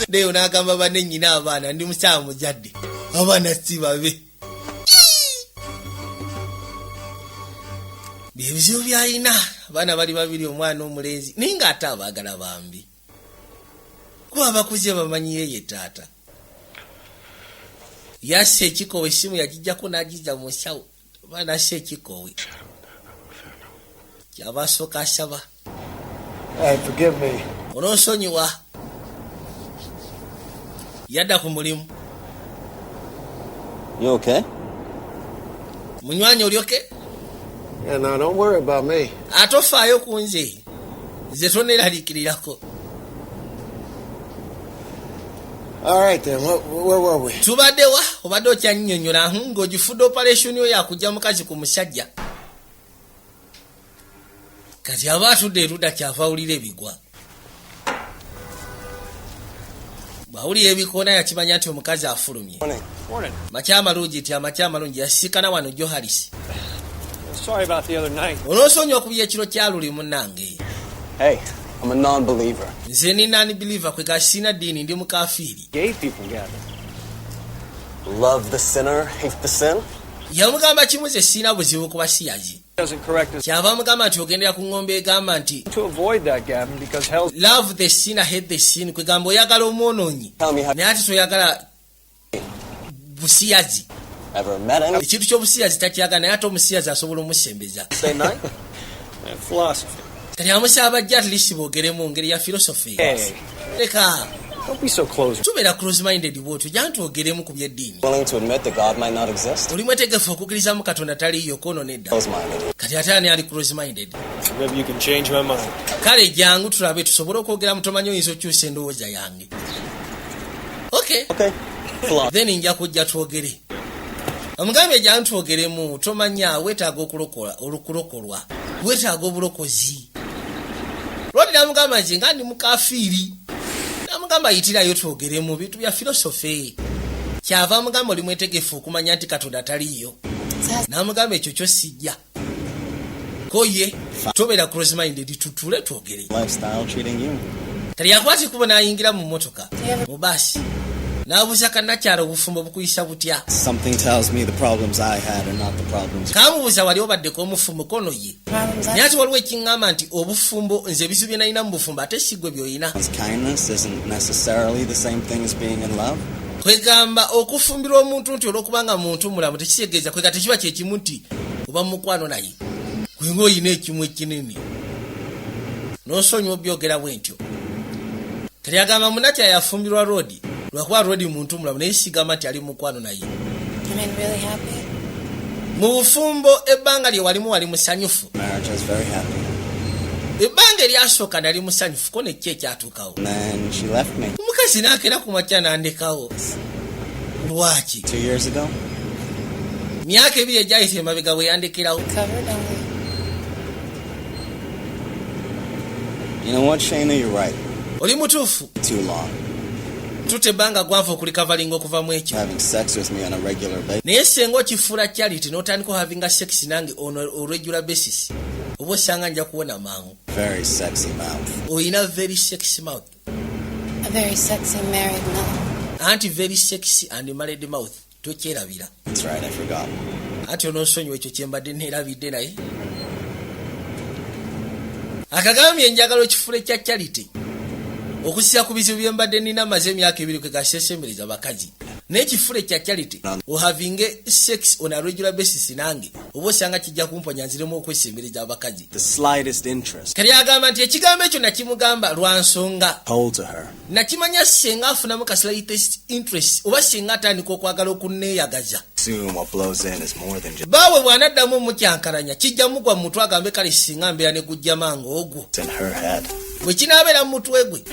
neyo n'agamba banne nnyina abaana ndi mukyala mujadde abaana si babe byebizibu byalina abaana bali babiri omwana omulenzi naye ng'ate abaagala bambi kuba abakuze bamanyiyo ye taata yasse ekikowe essimu yagijjako n'agijja mu nsawo abaana asse ekikowe kyaba asooka asaba ononsonyiwa yadda ku mulimu munywanyi olyoke No, don't worry about me. atofaayo ku nze nze toneraliikirirako All right, then. Where were we? tubadde wa obadde okyannyonnyola ng'ogifudde operation yo yakujja mukazi ku musajja kati aba atudde erudda kyava awulira ebigwa bw'awulira ebikoona yakimanya nti omukazi afulumye makyamalungi ti amakyamalungi yasisikana wano Joharis Sorry about the other night. olw'onsonyiwa ku byekiro kyaluli munnange Hey, I'm a non-believer. nze ni non-believer kwe kasina ddiini ndi mukafiiri Gay people gather. Love the sinner, hate the sin. yamugamba kimu ze sirina buzibu ku basiyazi Doesn't correct us kyava mugamba nti ogendera ku ngombe egamba nti to avoid that, Gavin, because hell. love the sinner hate the sin kwe gamba oyagala omwonoonyi Tell me, have naye ate toyagala busiyazi you ever met anyone? ekintu ky'obusiyazi takyagala naye ate omusiyazi asobola omusembeza Say night? Philosophy. kati amusaba bajja atlist boogere mu ngeri ya philosophy Hey, leka don't be so close. tubeera close minded bwotyo jja ntwogeremu ku byeddiini Willing to admit that God might not exist? oli mwetegefu okukkirizamu katonda taliyo kono nedda Close-minded. kati ate ani ali close minded Maybe you can change my mind. kale jangu tulabe tusobole okwogeramu tomanyi oyinza okyusa endowooza yange okay Okay. Philosophy. then nja kujja twogere omugambye jangu twogeremu tomanya weetaaga okulokolwa weetaaga obulokozi lwati namugamba nti nga ndi mukafiiri namugamba yitirayo twogeremu bintu bya philosophy kyava amugamba oli mwetegefu okumanya nti katonda taliyo namugamba ekyo kyo sijja koye tobeera close minded tutule twogere Lifestyle treating you. kati yakwati kubo n'ayingira mu mmotoka mu baasi n'abuuza kannakyala obufumbo bukuyisa butya Something tells me the problems I had are not the problems. kaamubuuza wali obaddeko omufumbo kono ye naye ati waliwo ekiŋŋamba nti obufumbo nze ebizibu bye nalina mu bufumbo ate si gwe by'olina Kindness isn't necessarily the same thing as being in love. kwegamba okufumbirwa omuntu nti olw'okubanga muntu mulamu tekitegeeza kwega tekiba kyekimu nti oba mukwano naye kwenga oyina ekimu ekinene n'osonyiwa obyogera bwentyo kati agamba munatya yafumbirwa roodi lwakuba roodi muntu mulamu naye sigamba nti ali mukwano naye mu bufumbo ebbanga lye walimu wali musanyufu Marriage, I was very happy. ebbanga eryasooka nali musanyufu ko nekki ekyatuukawo And then she left me omukazi naakera ku makya nandekawo lwaki 2 years ago. myaka ebiri egyayita emabega bwe yandekerawo You know what, Shayna? You're right. oli mutuufu Too long. tutebanga gwanva okulikavalinga okuva mu ekyo Having sex with me on a regular basis. naye senga okifuula charity n'otandika havinga sex nange on a regular basis oba osanga nja kuwona mangu. Very sexy mouth. oyina very sexy mouth. A very sexy married mouth. anti very sexy and married mouth tokyerabira. That's right, I forgot. anti onoonsonyiwa ekyo kyembadde neerabidde naye akagambye enjagala ekifule kya charity okusira ku bizibu bye mbadde nina maze emyaka 2 kwe gasesembereza bakazi n'ekifule kya charity ohavinge sex on a regular basis nange oba osanga kijja kumponya nziremu okwesembereza abakazi. The slightest interest. kali agamba nti ekigambo ekyo nakimugamba lwa nsonga Told to her. nakimanya senga afunamu ka slightest interest oba senga atandika okwagala okunneeyagaza. Soon what blows in is more than just baawe bw'anaddamu mukyankalanya kijja mugwa mu mutwe agambe kale singa mbeera ne gujja mango ogwo in her head. bwe kinaabeera mu mutwe gwe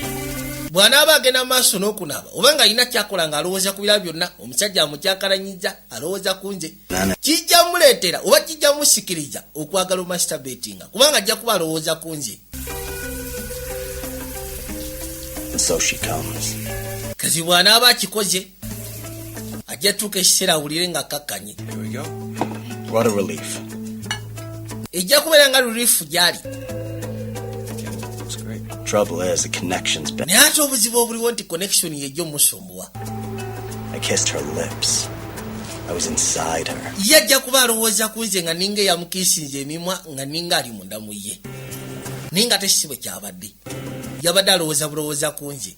bw'anaaba agenda maaso n'okunaaba oba ng'alina kyakola ng'alowooza ku bira byonna omusajja amukyankalanyiza alowooza ku nze kijja muleetera oba kijja musikiriza okwagala omasturbatinga kubanga ajja kuba alowooza ku nze. And so she comes. kazi bw'anaaba akikoze ajja tuuka ekiseera awulire nga kakkanye. Here we go. What a relief. ejja kubeera nga relief gy'ali. Looks great. Trouble is, the connection's been. naye ate obuzibu obuliwo nti connection yejja omusumbuwa. I kissed her lips. I was inside her. ye ajja kuba alowooza ku nze nga ninga eyamukiisinze emimwa nga ninga ali munda mu ye ninga ate si bwe kyabadde yabadde alowooza bulowooza ku nze.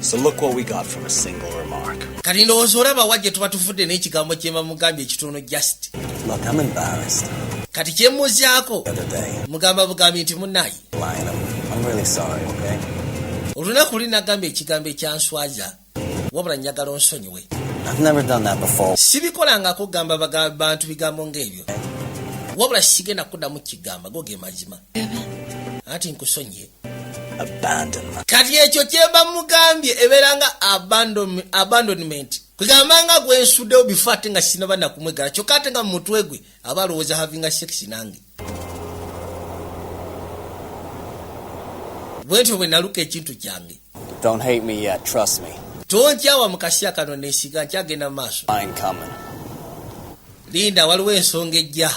So look what we got from a single remark. kati ndowooza olaba wajje tuba tuvudde n'ekigambo kyemba mugambye ekitono just. Look, I'm embarrassed. kati kyemmuzaako The other day, mugamba bugambi nti munnaayi lying. I'm really sorry, okay? olunaku luli nagamba ekigambo ekyanswaza wabula njagala onsonyiwe. I've never done that before. sibikolangako gamba bantu bigambo ng'ebyo wabula sigenda kuddamu kigamba go ge mazima anti nkusonyiye. Abandonment. kati ekyo kyemba mugambye ebeeranga abandonment kugamba nga gwensuddewo bifo ate nga sinaba nakumwegala kyokka ate nga mu mutwe gwe aba alowooza havinga sex nange. bwentyo bwe naluka ekintu kyange Don't hate me yet, trust me. tonkyawa mu kaseera kano neesiga nkyagenda mu maaso. Mine coming. linda waliwo ensonga ejja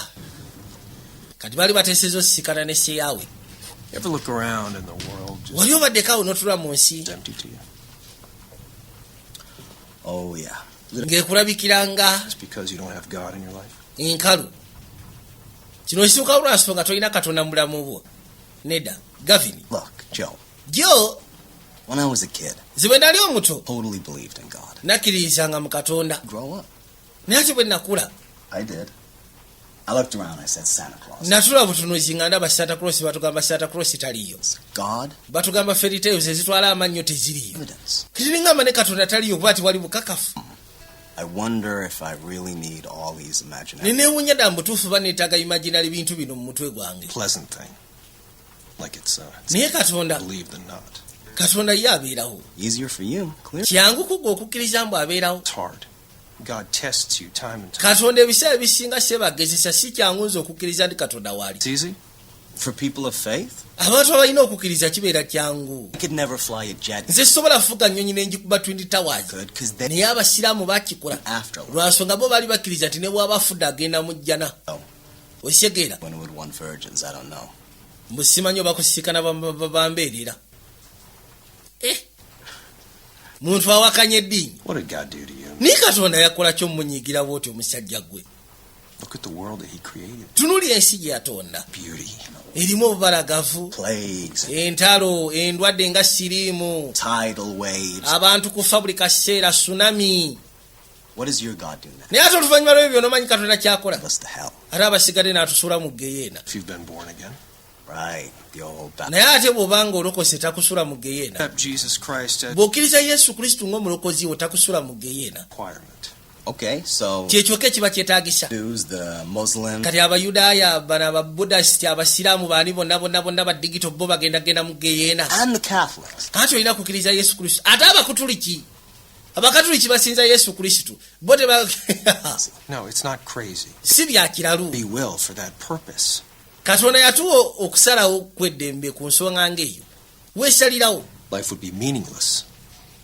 kati bali bateeseza osisikana ne seyaawe. You ever look around and the world just wali obaddeko n'otula mu nsi empty to you? Oh, yeah. ng'ekulabikiranga It's because you don't have God in your life. enkalu. kino kisuuka lwa nsonga tolina katonda mu bulamu bwo. nedda Gavin Look, Joe, jo when I was a kid, nze bwe nali omuto totally believed in God. nakkirizanga mu katonda Grow up. naye ate bwe nakula I did. I looked around, I said Santa Claus. natula butunuzi nga ndaba Santa Claus batugamba Santa Claus taliyo God? batugamba fairy tales ezitwala amannyo teziriyo Evidence. kiringamba ne katonda taliyo kuba ati wali bukakafu. I wonder if I really need all these imaginary neneewunya ddala mu butuufu baneetaaga imaginary bintu bino mu mutwe gwange. Pleasant thing. Like it's naye katonda believe than not. katonda ye abeerawo easier for you, clear. kyangu kugwa okukkiriza mbu abeerawo. It's hard. God tests you time and time. katonda ebiseera ebisinga sebagezesa si kyangu nze okukkiriza ndi katonda waali. It's easy. For people of faith, abantu abalina okukkiriza kibeera kyangu. I could never fly a jet. nze sobola fuga nnyonyi n'engikuba twin towers Good, because then naye abasiraamu bakikola afterlife, lwansonga bo baali bakkiriza nti ne bw'aba afudde agenda mu jjana. Oh. osyegeera when would want virgins, I don't know. musimanyi oba kusisikana bambeerera. muntu awakanya eddiini What did God do to you? naye katonda yakola ky'omunyiigira bw'oti omusajja gwe. Look at the world that He created. tunuli ensi gye yatonda Beauty, erimu obubalagavu, Plagues, entalo, endwadde nga siriimu, tidal waves. abantu kufa buli kaseera, tsunami. What does your God do now? naye ate oluvannyuma lw'ebyo n'omanyi katonda kyakola Give us to hell. ate abasigadde n'atusuula mu geyeena. if you've been born again. Right, the old battle. naye ate bw'obanga olokose takusula mu geyeena. Accept Jesus Christ as bw'okkiriza yesu kristo ng'omulokozi wo takusula mu geyeena. requirement. Okay, so kyekyoka ekiba kyetaagisa. Jews, the Muslims, kati abayudaaya bano ababudasiti abasiraamu baani bonna badigito bo bagendagenda mu geyeena. and the Catholics. kanti olina kukkiriza yesu kristo. ate abakatuliki basinza yesu kristo bo No, it's not crazy. si byakiralu. Be will for that purpose. katonda yatuwa okusalawo kw'eddembe ku nsonga ng'eyo weesalirawo life would be meaningless.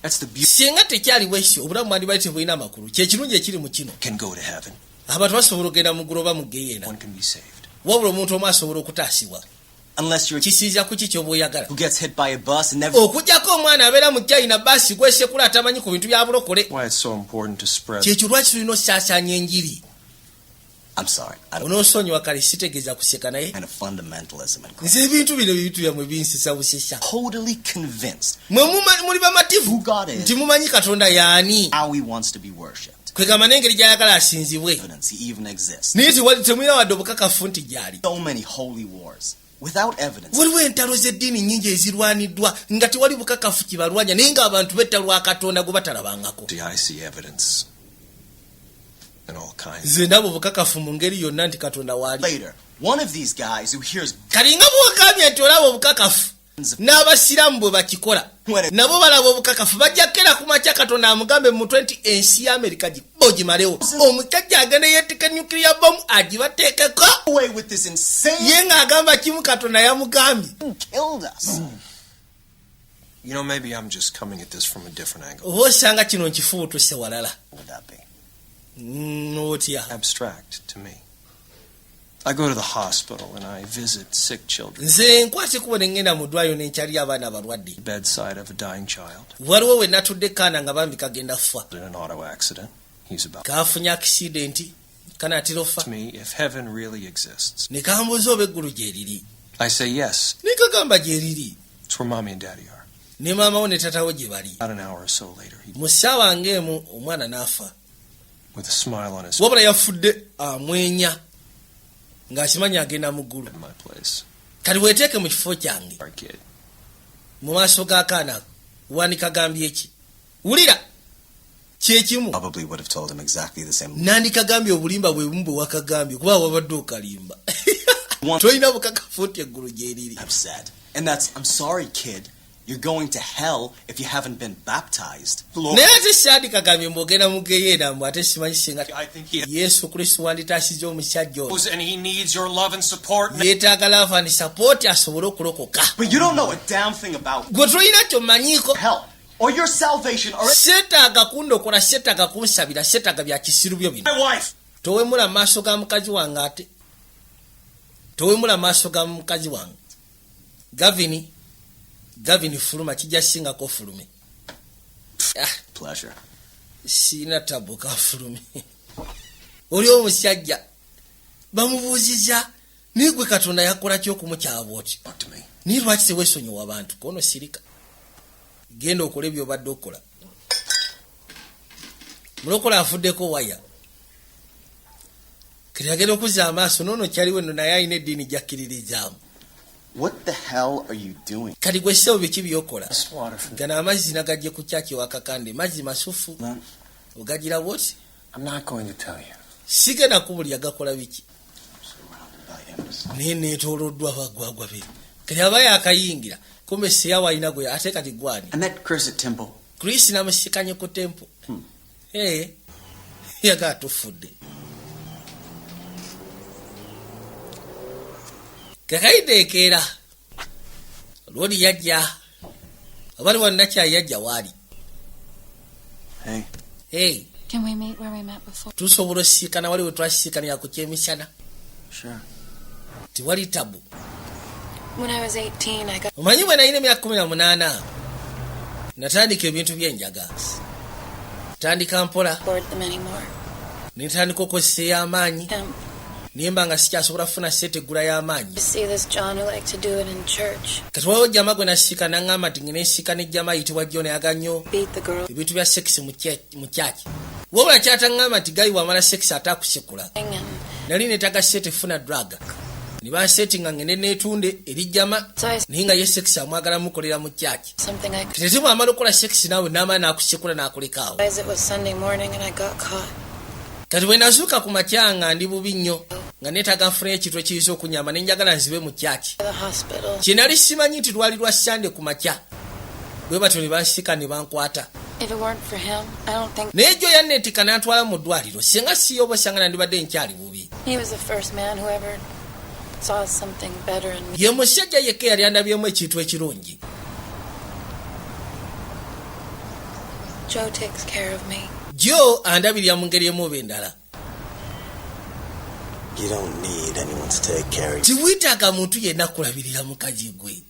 That's the beauty. singa tekyaliwo ekyo obulamu mwandibali tebulina makulu kyekirungi ekiri mu kino Can go to heaven. abantu basobola okugenda mu ggulu oba mu geyeena One can be saved. wabula omuntu omu asobola okutaasibwa Unless you're a kisiiza ku ki ky'oba oyagala who gets hit by a bus and never okugjako omwana abeera mu kyayina baasi gwesekula atamanyi ku bintu bya bulokole Why it's so important to spread. kyekyo lwaki tulina osaasaanya enjiri I'm sorry. I don't onoosonyiwa kale sitegeeza kuseka naye kind of fundamentalism and nze ebintu bino ebintu byammwe binsisa busisa totally convinced mwe muli bamativu who God is, nti mumanyi katonda yaani how he wants to be worshipped. kwegamba n'engeri gy'ayagala asinzibwe Evidence he even exists. naye temulina wadde obukakafu nti gy'ali So many holy wars without evidence. waliwo entalo z'eddiini nnyingi ezirwaniddwa nga tewali bukakafu kibalwanya naye ng'abantu betta lwa katonda gwe batalabangako I see evidence in all kinds. nze ndaba obukakafu mu ngeri yonna nti katonda waali Later, one of these guys who hears kalinga bwogambye nti olaba obukakafu n'abasiraamu bwe bakikola nabo balaba obukakafu bajjakera ku makya katonda amugambe mu 20 ensi ya amerika gimalewo omusajja agenda yeetika nuclear bomb agibateekeko away with this insane ye ng'agamba kimu katonda yamugambye killed us. You know, maybe I'm just coming at this from a different angle. oba osanga kino nkifuutuse walala Would that be? n'otya Abstract to me. I go to the hospital and I visit sick children. nze nkwate kuba ne ngenda mu ddwaliro n'enkyali abaana abalwadde Bedside of a dying child. waliwo we natudde kaana nga bambi kagenda ffa In an auto accident. He's about. kafunye akisidenti kanaatera offa To me, if heaven really exists, ne kambuuza oba eggulu gye liri I say yes. ne kagamba gye liri It's where mommy and daddy are. ne maamawo ne tatawo gye bali About an hour or so later, he, mu ssaawa ng'emu omwana n'afa with a smile on his face, wabula yafudde amwenya ng'akimanyi agenda mu ggulu at my place. kati weeteeke mu kifo kyange Our kid. mu maaso g'akaana wandikagambye ki wulira kyekimu Probably would have told him exactly the same. nandikagambye obulimba bwe bumu bwe wakagambye kuba wabadde okalimba One tolina bukakafu nti eggulu gye liri have said. And that's, I'm sorry, kid. You're going to hell if you haven't been baptized. Lord, naye ate sandikagambye mbwogenda mu geyeena mbwe ate simanyi singa I think he yesu kristo wanditaasiza omusajja oyo knows and he needs your love and support. yeetaaga lava and support asobole okulokoka but you don't know a damn thing about gwe tolina kyomanyiiko hell or your salvation or seetaaga kundokola seetaaga kunsabira seetaaga bya kisiru byo bino my wife. towemula mu maaso ga mukazi wange ate towemula mu maaso ga mukazi wange gavini fuluma kijja singako fulume Pleasure. siina tabu ka fulume oli omusajja bamubuuziza naye gwe katonda yakola kyokumukyaba oti Talk to me. naye lwaki teweesonyiwa abantu kono sirika genda okola byobadde okola mulokola afuddeko waya kati agenda okuzza amaaso noono kyaliwo nno naye alina eddiini gyakkiririzaamu What the hell are you doing? kati gwe ssebo biki byokola This water from. gano amazzi nagajje ku kyaki wakakande mazzi masufu Man, ogagira bwoti I'm not going to tell you. sigenda kubulya gakola biki surrounded by innocent. naye neetooloddwa bagwagwa be kati aba yakayingira kumbe seyawo alina gwe ate kati gwani I met Chris at Temple. Chris namusikanye ku tempo yagaa tufudde kakayiteekeera lwoli yajja abali wannakyayi yajja waali Hey, Can we meet where we met before? tusobola osiikana wali we twasisiikanira ku kyemisana sure. tiwali tabu When I was 18, I got omanyi bwe nalina emyaka 18 natandika ebintu byenjaga tandika mpola bored them anymore. nentandika okozesa ey'amaanyi Him. naye mba nga sikyasobola kufuna sente eggula y'amaanyi You see this John who liked to do it in church. kati waliwo jjama gwe nasiika naŋŋamba nti ngene nsiika n'ejjama ayitibwa jjo nayaga nnyo Beat the girl ebintu bya sekisi mu kyaki wabula kyataŋŋamba nti gayi wamala sekisi ate akusekula and nali neetaga sente funa drug ne banseetinga ngende neetunde eri jjama so I naye nga ye sekisi amwagala mukolera mu kyaki something I could kati ate bwamala okukola sekisi naawe n'amala n'akusekula n'akulekaawo realize it was Sunday morning and I got caught. kati bwe nazuuka ku makya nga ndi bubi nnyo nga neetaaga nfunayo ekintu ekiyinza okunyamba ne njagala nzibe mu kyaki To the hospital. kye nali simanyi nti lwali lwa sande ku makya bwe batyo ne bansika ne bankwata If it weren't for him, I don't think naye jjo yanneetika n'antwala mu ddwaliro singa siyoba osanga nandibadde nkyali bubi he was the first man who ever saw something better in me. ye musajja yekka yali andabyemu ekintu ekirungi Joe takes care of me. Joe andabirira mu ngeri emu oba endala. You don't need anyone to take care of you. Tiwetaaga muntu yenna kulabirira mukazi gwe.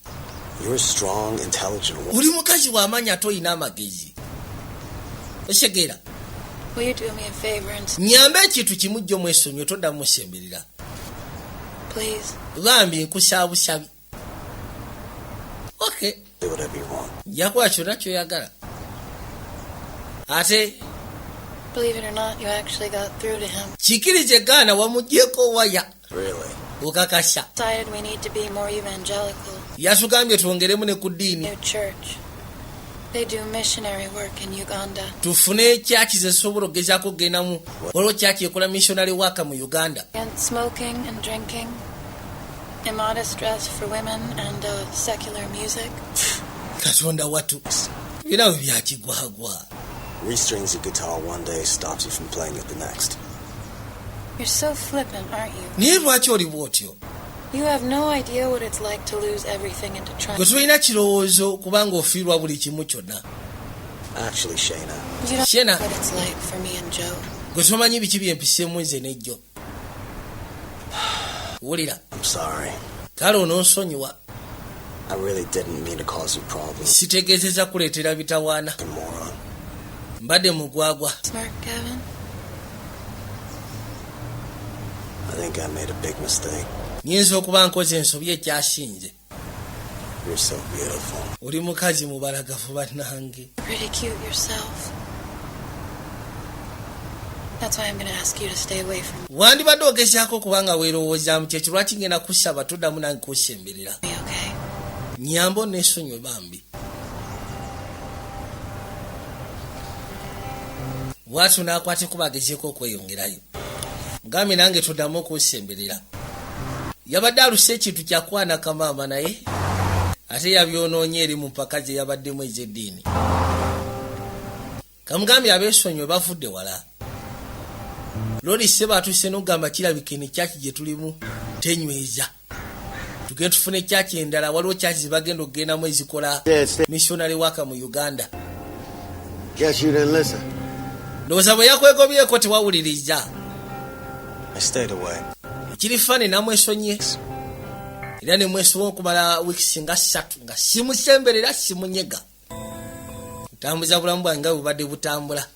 You're a strong, intelligent woman. Oli mukazi w'amaanyi ate olina amagezi. Osegeera. Will you do me a favor and Nyambe ekintu kimu jjo mwesonyiwe toddamu musemberera. please? Bambi nkusaabusabi. Okay. Do whatever you want. Njakuwa kyonna ky'oyagala. Ate Believe it or not, you actually got through to him. kikirize gaana wamugyeko waya. Really? Okakasha. Decided we need to be more evangelical. Yatugambye twongeremu ne ku ddiini. New church. They do missionary work in Uganda. Tufune kyaki ze sobola okugezaako okgendamu. Waliwo kyaki ekola missionary work mu Uganda. And smoking and drinking. Immodest dress for women and secular music. Katonda watu. Bino byakigwagwa. Restrings your guitar one day stops you from playing it the next. You're so flippant, aren't you? Naye lwaki oli bw'otyo? You have no idea what it's like to lose everything and to try. Gwe tulina kirowoozo kubanga ofiirwa buli kimu kyonna. Actually, Shayna, You don't Shena. know what it's like for me and Joe. Gwe tomanyi biki byempiseemu nze n'ejjo. Wulira. I'm sorry. Kale onoonsonyiwa. I really didn't mean to cause you problems. Sitegeezeza kuleetera bitawaana. You moron. Mbadde mugwagwa. Smart, Kevin? I think I made a big mistake. Nyinza okuba nkoze ensobi ekyasinze. You're so beautiful. Oli mukazi mubalagavu bannange. Pretty cute yourself. That's why I'm going to ask you to stay away from Wandibadde ogezaako kubanga weerowoozaamu kyekyo lwaki ngenda kusaba toddamu nange kusemberera. me, okay? Nyambo n'esonyiwe bambi. Bwatu n'akwate kuba agezeeko okweyongerayo. Mugambe nange toddamu okusemberera. Yabadde aluse ekintu kyakwana kamaama naye ate yabyonoonye eri mu mpaka ze yabaddemu ez'eddiini. Kamugambye abeesonyiwe bavudde wala. Lodi seba atuse n'okugamba kirabika eno kyaki gye tulimu tenyweza. Tugende tufune kyaki endala waliwo kyaki ze bagenda okugendamu ezikola missionary work mu Uganda. Guess you didn't listen. Ndowooza bwe yakwegobyeko tewawuliriza. I stayed away. Ekiri fane namwesonye. Era ne mwesoba okumala weeks nga 3 nga simusemberera simunyega. Ntambuza bulamu bwange nga bubadde butambula.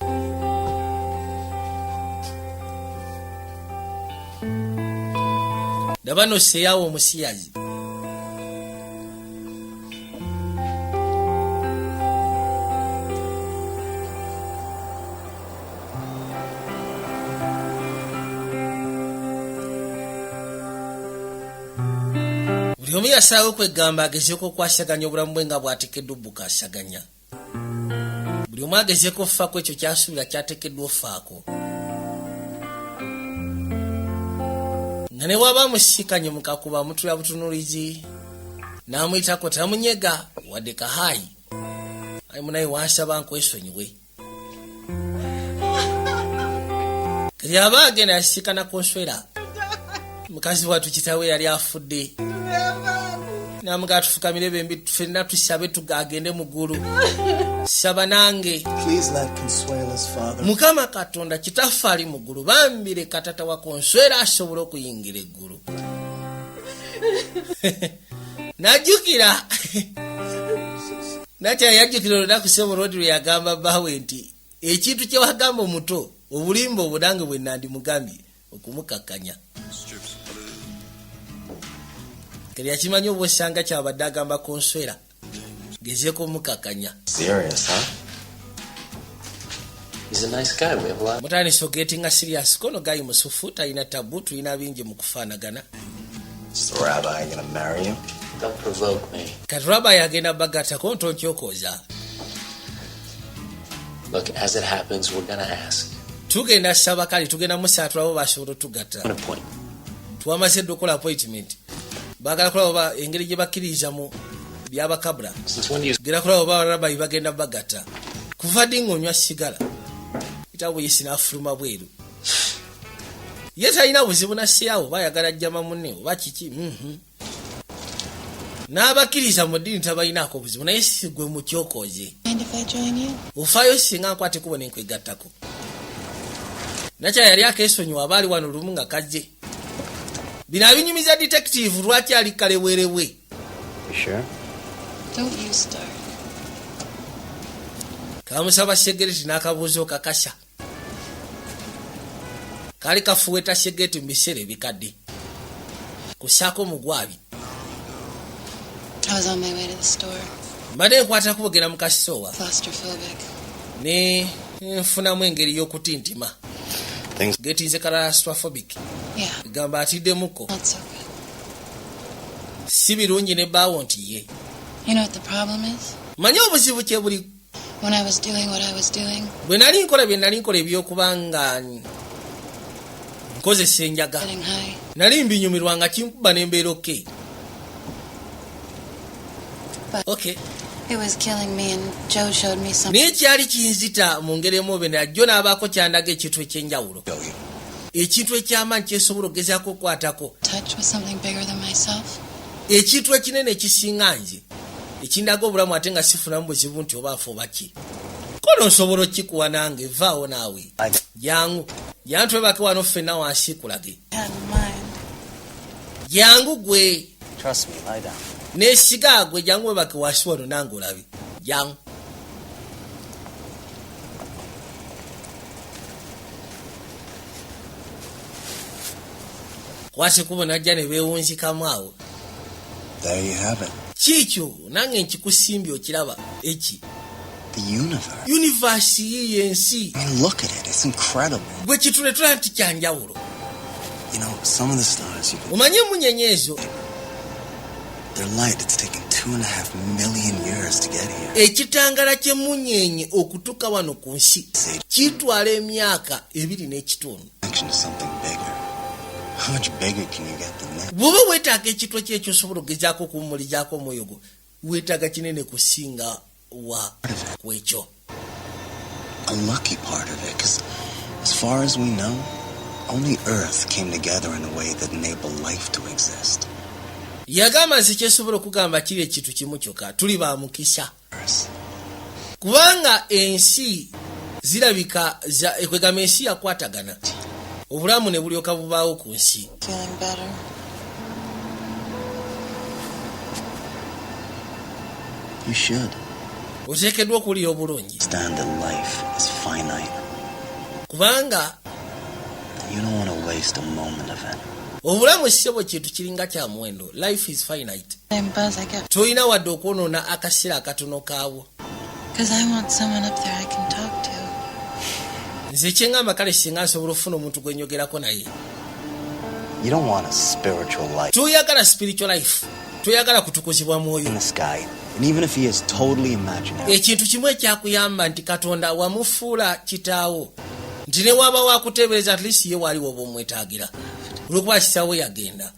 Ndaba seeyawo omusiyazi. Buli omu yasalawo kwegamba agezeeko okwasaganya obulamu bwe nga bw'ateekeddwa obbukaasaganya. Buli omu agezeeko okufaako ekyo kyasuubira kyateekeddwa ofaako. Nga ne waba amusiikanye mu kakuba amutula butunulizi n'amuyitako tamunyega wadde kahaayi. Ayi munaye wansaba nkwesonyiwe. Kati aba agenda yasiikana Konswera. Mukazi wattu kitaawe yali afudde. Namugaa tufukamire bembi ffenna tusabe tugagende mu ggulu. Saba nange. Please let Consuela's father. Mukama Katonda kitaffe ali mu ggulu bambire katata wa Konswera asobole okuyingira eggulu. Najjukira. Nakya yajjukira olunaku Seburodi lwe yagamba bbaawe nti ekintu kye wagamba omuto obulimba obudange bwe nandimugambye okumukakkanya. Kali yakimanyi obwesanga kyabadde agamba Konswera. Gezeeko omukakanya. Serious, huh? He's a nice guy. We have a lot. Mutani so getting a serious kono guy musufu talina tabu tulina bingi mu kufaanagana. Is the rabbi gonna marry you? Don't provoke me. Kati rabbi agenda bagata ko ntonkyokoza. Look, as it happens, we're gonna ask. Tugenda saba kali tugenda musatu abo basobola tugata. An appointment. Tuwamaze dokola appointment. Bagala kulaba ba engeri gye bakkiriza mu byabakabula. Since when do you... Gera kulaba ba rabbi bagenda bagata. Kuva dingo onywa sigala. Itabu yisina afuluma bweru. Yeta ina buzibu na siyawo bayagala jjama munne oba kiki. n'abakkiriza mu ddiini tabalinaako buzibu naye si gwe mu kyokoze Mind if I join you? ofaayo singa nkwate kubo ne nkwegattako nakya yali akeesonyiwa abaali wano lumu nga kajje bino abinyumiza detective lwaki ali kalewerewe. You sure? Don't you start. Kamusaba Segereti n'akabuuzo kakasha kaali kafuweta Segereti mu biseera ebikadde kusaako mugwabi. I was on my way to the store. Mbadde nkwata kubogera mu kasoowa Claustrophobic. ne nfunamu engeri y'okutintima getinze claustrophobic Yeah, gamba atiddemuko not so good. si birungi ne baawo nti ye You know what the problem is? manye obuzibu kye buli When I was doing what I was doing, bwe nali nkola bye nali nkola ebyokuba nga nkozesa enjaga getting high, nali mbinyumirwa nga kimkuba n'embeera oke. Okay. it was killing me, and Joe showed me something. Naye kyali kinzita mu ngeri emu najjo n'abaako kyandaga ekintu ekyenjawulo ekintu eky'amaanyi kyesobola okugezaako okukwatako Touch with something bigger than myself. ekintu ekinene ekisinga nze ekindaga obulamu ate nga sifunamu buzibu nti oba afa oba ki kono nsobola okikuwa nange vaawo naawe jangu twebake wano ffenna wansi kulage Had in mind. jangu gwe Trust me, lie down. neesiga gwe jangu webake wansi wano nange olabe jangu. kwasi kubo najja ne beewunzikamu awo. There you have it. Kiikyo nange nkikusimbye okiraba eki The universe. yunivasi yiyo ensi I mean, look at it. It's incredible. bwe kituletula nti kyanjawulo. You know, some of the stars, omanye emunyenye ezo their light, it's taken 2.5 million years to get here. ekitangala ky'emunyenye okutuuka wano ku nsi kitwala emyaka 2.5. Action is something bigger. How much bigger can you get than that? bw'oba weetaaga ekitwa kyekyosobola okugezaako okumulizaako omwoyo gwo weetaaga kinene kusinga wa ku ekyo. A lucky part of it, because as far as we know, only Earth came together in a way that enabled life to exist. yagamba nsi kyesobola okugamba kiri ekintu kimu kyokka tuli ba mukisa Earth. kubanga ensi zirabika ekwegamba ensi yakwatagana obulamu ne bulyoka bubaawo ku nsi. Feeling better. You should oteekeddwa okuwulira obulungi understand that life is finite. kubanga You don't want to waste a moment of it. obulamu sebo kintu kiringa kya muwendo. Life is finite. Same buzz I get. tolina wadde okwonoona akaseera akatono kaawo. Because I want someone up there I can talk to. nze kyeŋŋamba kale singa nsobola okufuna omuntu gwe nyogerako naye. You don't want a spiritual life toyagala spiritual life, toyagala kutukuzibwa mwoyo. in this guy. And even if he is totally imaginary, ekintu kimu ekyakuyamba nti katonda wamufuula kitaawo nti ne waba wakuteebereza at least ye waliwo oba omwetaagira olwokuba kitaawo yagenda.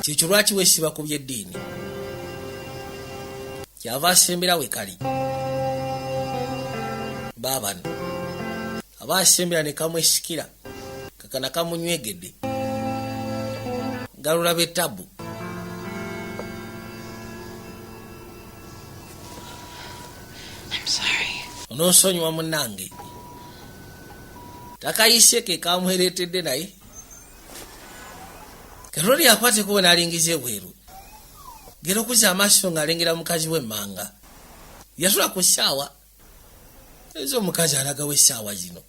kyekyo lwaki weesiba ku byeddiini kyava asembera we kali baabano aba asembera ne kamwesikira kakana kamunywegedde galulaba ettabu. I'm sorry. onoonsonyiwa munnange takayise ke kamuheretedde naye katoli akwate kubo n'alingiza ebweru gera okuza amaaso ng'alengera mukazi w'emmanga yatula ku ssaawa ezo omukazi alagawo essaawa zino.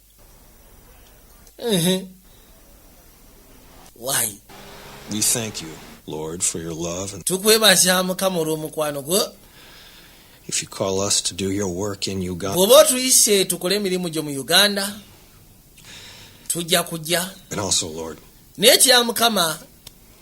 Why? We thank you, Lord, for your love, and tukwebaza mukama olw'omukwano gwo. if you call us to do your work in Uganda, bw'oba otuyise tukole emirimu gyo mu Uganda tujja kujja. and also, Lord, naye kya mukama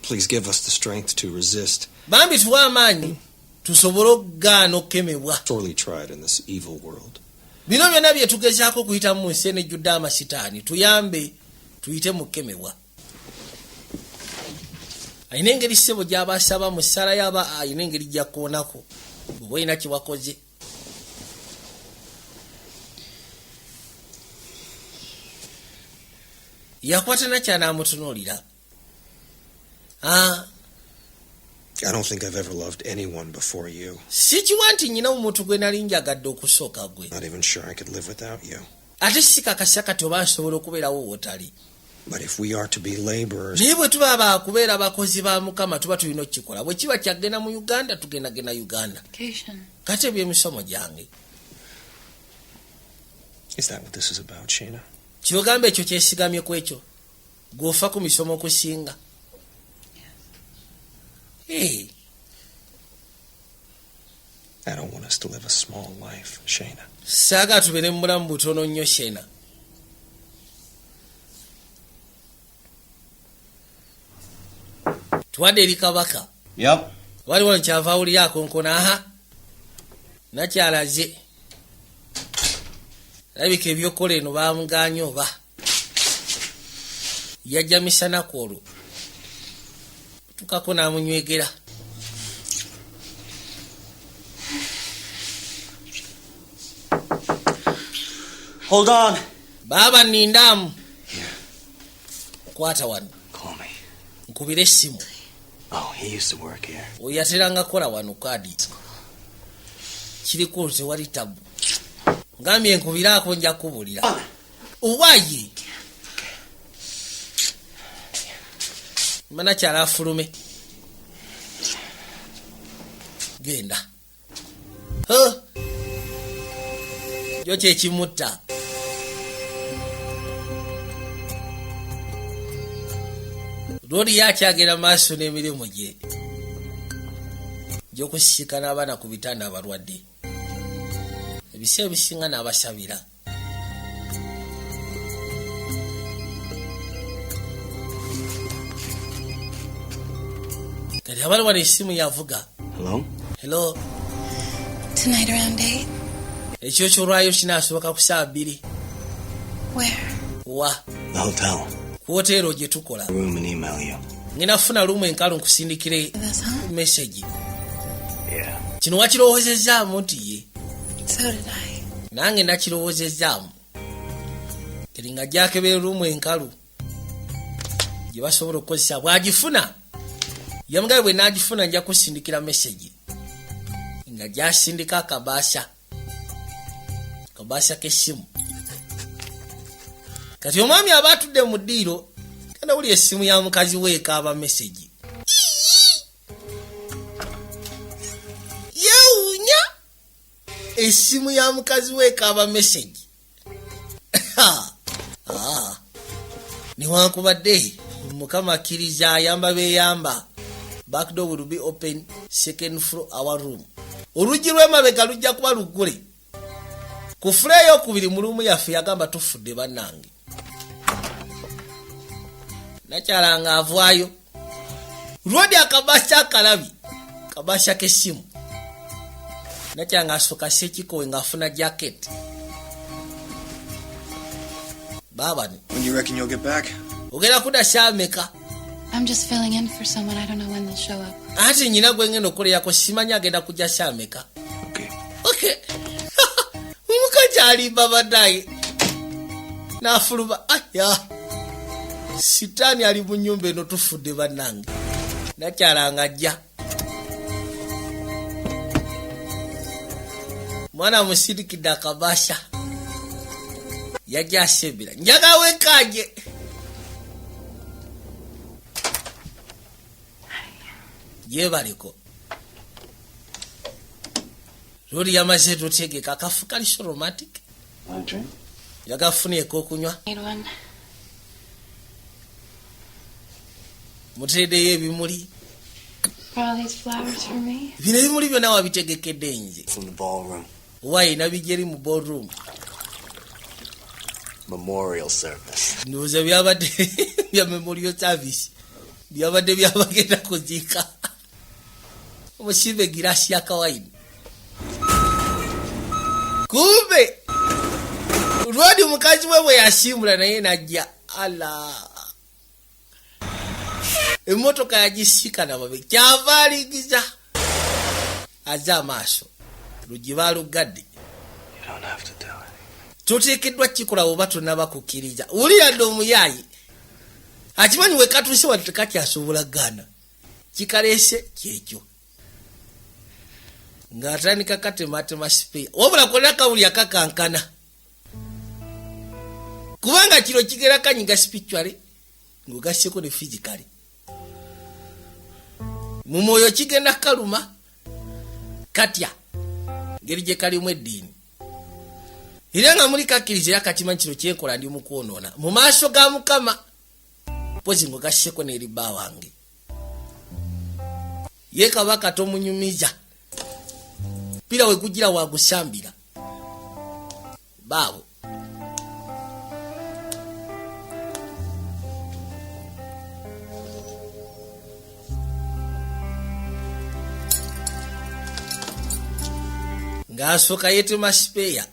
please give us the strength to resist. bambi tuwa amaanyi tusobole okugaana okukemebwa. Sorely tried in this evil world. bino byonna bye tugezaako okuyita mu nsi enejjudde amasitaani tuyambe tuyite mu kukemebwa. alina engeri ssebo gy'abasaba mu ssala yaba alina engeri gyakkoonako bw'oba olina kye wakoze. yakwata nakyanamutunuulira I don't think I've ever loved anyone before you. sikiwa nti nyina omuntu gwe nali njagadde okusooka gwe. Not even sure I could live without you. ate sikakasa kati oba nsobola okubeerawo wotali. But if we are to be laborers... naye bwe tuba baakubeera abakozi ba Mukama tuba tulina okukikola. bwe kiba kyagenda mu Uganda tugendagenda Uganda. kati ebyemisomo gyange. Is that what this is about, Sheena? kyogamba ekyo kyesigamye ku ekyo gwofa ku misomo okusinga. Hey. I don't want us to live a small life, Sheena. Saaga tubeere mu bulamu butono nnyo Sheena. Tuwadde eri kabaka. Yep. Waliwo nkyava awulira akonkona aha. Nakyalaze. Labika ebyokola eno bamuganya oba. Yajja misana kwolwo. Tukako n'amunywegera. Hold on. Baba nindamu. Kwata wano. Call me. Nkubire essimu. Oh, he used to work here. Oyateranga kola wano kadi. Kiriko tewali tabu. Ngambye nkubiraako nja kubulira. Owaye. Mana kyala afulume. Genda. Jo kyekimutta. Lori yakyagera maaso n'emirimu gye. Gy'okusisinkana abaana ku bitanda abalwadde. Ebiseera ebisinga n'abasabira. Kati abalwana essimu yavuga. Hello? Hello. Tonight around 8? Ekyo kyolwayo kinaasoboka ku saa 2. Where? Wa. The hotel. Ku hoteero gye tukola. Room and email you. Ngina funa lumu enkalu nkusindikire This home? message. Yeah. Kino wakirowoozezaamu nti ye. So did I. Nange nakirowoozezaamu. Eringa gyakebera lumu enkalu. Gye basobola okukozesa bw'agifuna. Yamugabe bwe naagifuna nja kusindikira message. Nga gyasindika akabaasa. Kabaasa k'essimu. Kati omwami aba atudde mu ddiiro kana wuli essimu ya mukazi we ekaaba message. Yewuunya essimu ya mukazi we ekaaba message. Newankubadde Mukama akkiriza ayamba beeyamba. Back door will be open, second floor our room. Oluggi lw'emabega lujja kuba luggule. Ku fule ey'okubiri mu luumu yaffe yagamba tufudde bannange. Nakyalanga avaayo. Lwodi akabaasa akalabi. Kabaasa k'essimu. Nakyalanga asooka sekikowe ng'afuna jacket. Baba. When do you reckon you'll get back? Ogera kuda shameka. I'm just filling in for someone. I don't know when they'll show up. Ati nyina gwe ngeno koleyako simanya agenda kujja shameka. Okay. Umukaja alimba badai. Nafuluba. Aya. Sitani ali mu nnyumba eno tufudde bannange. Nakyalanga ajja. Mwana musirikidde akabaasha. Yajja asembera. Njaga wekaje. Yebaliko. Lori yamaze tutegeka akafu kali so romantic. Yagafune kokunywa. Need one. Mutede yebimuli. For all these flowers for me? Bino bimuli byonna wabitegekedde nze. From the ballroom. Why nabijeri mu ballroom? Memorial service. Ndoza byabadde bya memorial service. Byabadde byabagenda kuziika. Omusibe girasi ya kawaida. Kumbe Rodi mukazi wewe yashimula naye najja ala. Emotoka yajisika na babe. Kyavaligiza. Aza maaso. Rujibalu gaddi. You don't have to tell anything. Tuteekeddwa kikola oba tonnaba kukkiriza. Uli yadde omuyayi. Akimanyi we katuse watukakyasobola gana. kikalese kyekyo ng'atandika katematema sipeya wabula konna kawuli akakankana kubanga kiro kigera kanyiga spiritually ng'ogasseko ne physically mu mwoyo kigenda kaluma katya ngeri gye kalimu eddiini era nga muli kakkiriza era katima kino kyenkola ndi mu kwonoona mu maaso ga Mukama pozi ng'ogasseko n'eribba wange ye kabaka tomunyumiza pira we kugira wagusambira baabo ng'asooka yeetema sipeya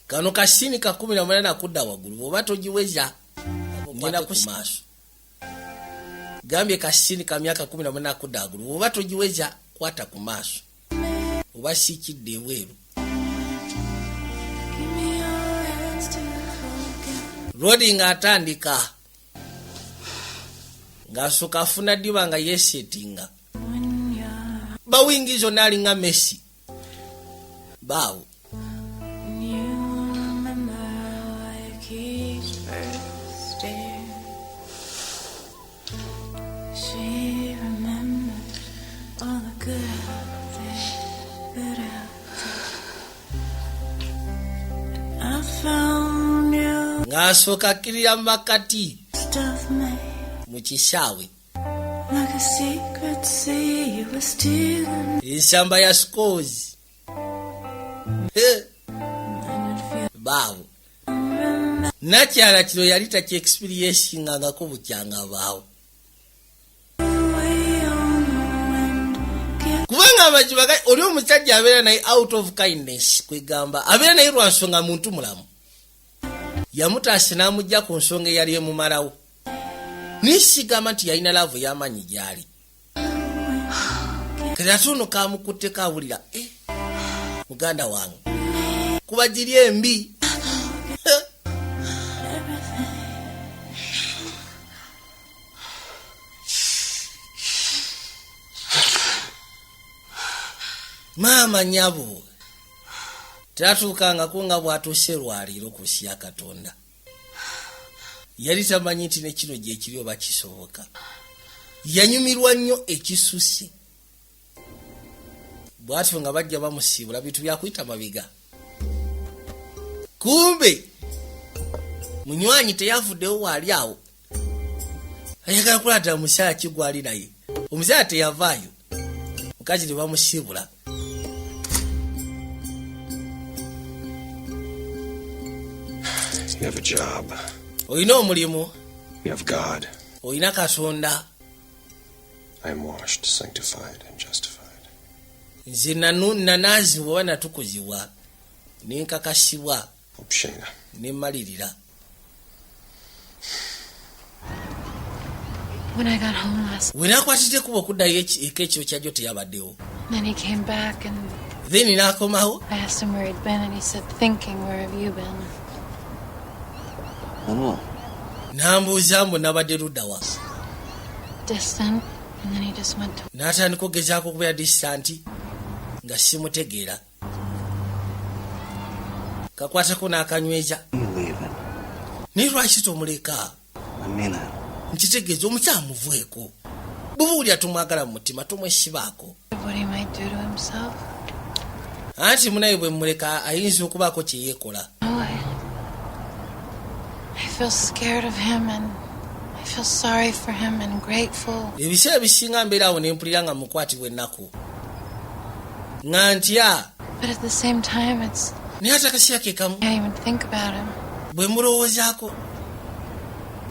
kano kasini ka 18 akudda waggulu oba togiweza ngenda ku maaso gambye kasini ka myaka 18 akudda waggulu oba togiweza kwata ku maaso oba sikidde ebweru Rodi ng'atandika ng'asooka afuna ddiba nga yeesetinga bawingizo n'alinga Messi baawo ng'asooka akkirira mu makati mu kisaawe ensamba ya scores baawo nakyala kiro yali takyexperiencinga bukyanga baawo kubanga amajuba oli omusajja abeera naye out of kindness kwegamba abeera naye lwa nsonga muntu mulamu yamutaase n'amujja ku nsonga eyali emumalawo nisigamba nti yalina laavu y'amaanyi gyali kati ate ono kamukutte kaawulira muganda wange kuba giri embi maama nyabo tatuukangako nga bw'atuuse lwaliiro ku nsi ya Katonda yali tamanyi nti ne kino gye kiri oba kisoboka yanyumirwa nnyo ekisusse bw'atyo nga bajja bamusiibula bintu byakuyita mabiga kumbe munywanyi teyavuddewo waali awo ayagala kulaatira omusaala kigwali naye omusaala teyavaayo mukazi ne bamusiibula You have a job. Oyina omulimu. You have God. Oyina Katonda. I am washed, sanctified, and justified. Nze nanaazibwa oba natukuzibwa nenkakasibwa Obshena. Nemmalirira. When I got home last we nakwatidde kuba okuddayo ekyo kyajjo teyabaddewo. Then he came back and then n'akomawo. I asked him where he'd been and he said, thinking, where have you been? N'ambuuza mbu nabadde ludda wa. Distant, and then he just went to... N'atandika okugezaako okubeera distant nga simutegeera. Kakwatako n'akanyweza. Naye lwaki tomuleka? Nkitegeeza omukyala muveeko. Bubuulya tumwagala mu mutima tomwesibaako. What he might do to himself. Anti munaye bwe muleka ayinza okubaako kye yeekola. I feel scared of him and I feel sorry for him and grateful. Ebiseera bisinga mbeera awo ne mpulira nga mukwatibwa ennaku. Nga ntya. But at the same time it's... Naye ate akaseera ke kamu. I can't even think about him. Bwe mulowoozaako.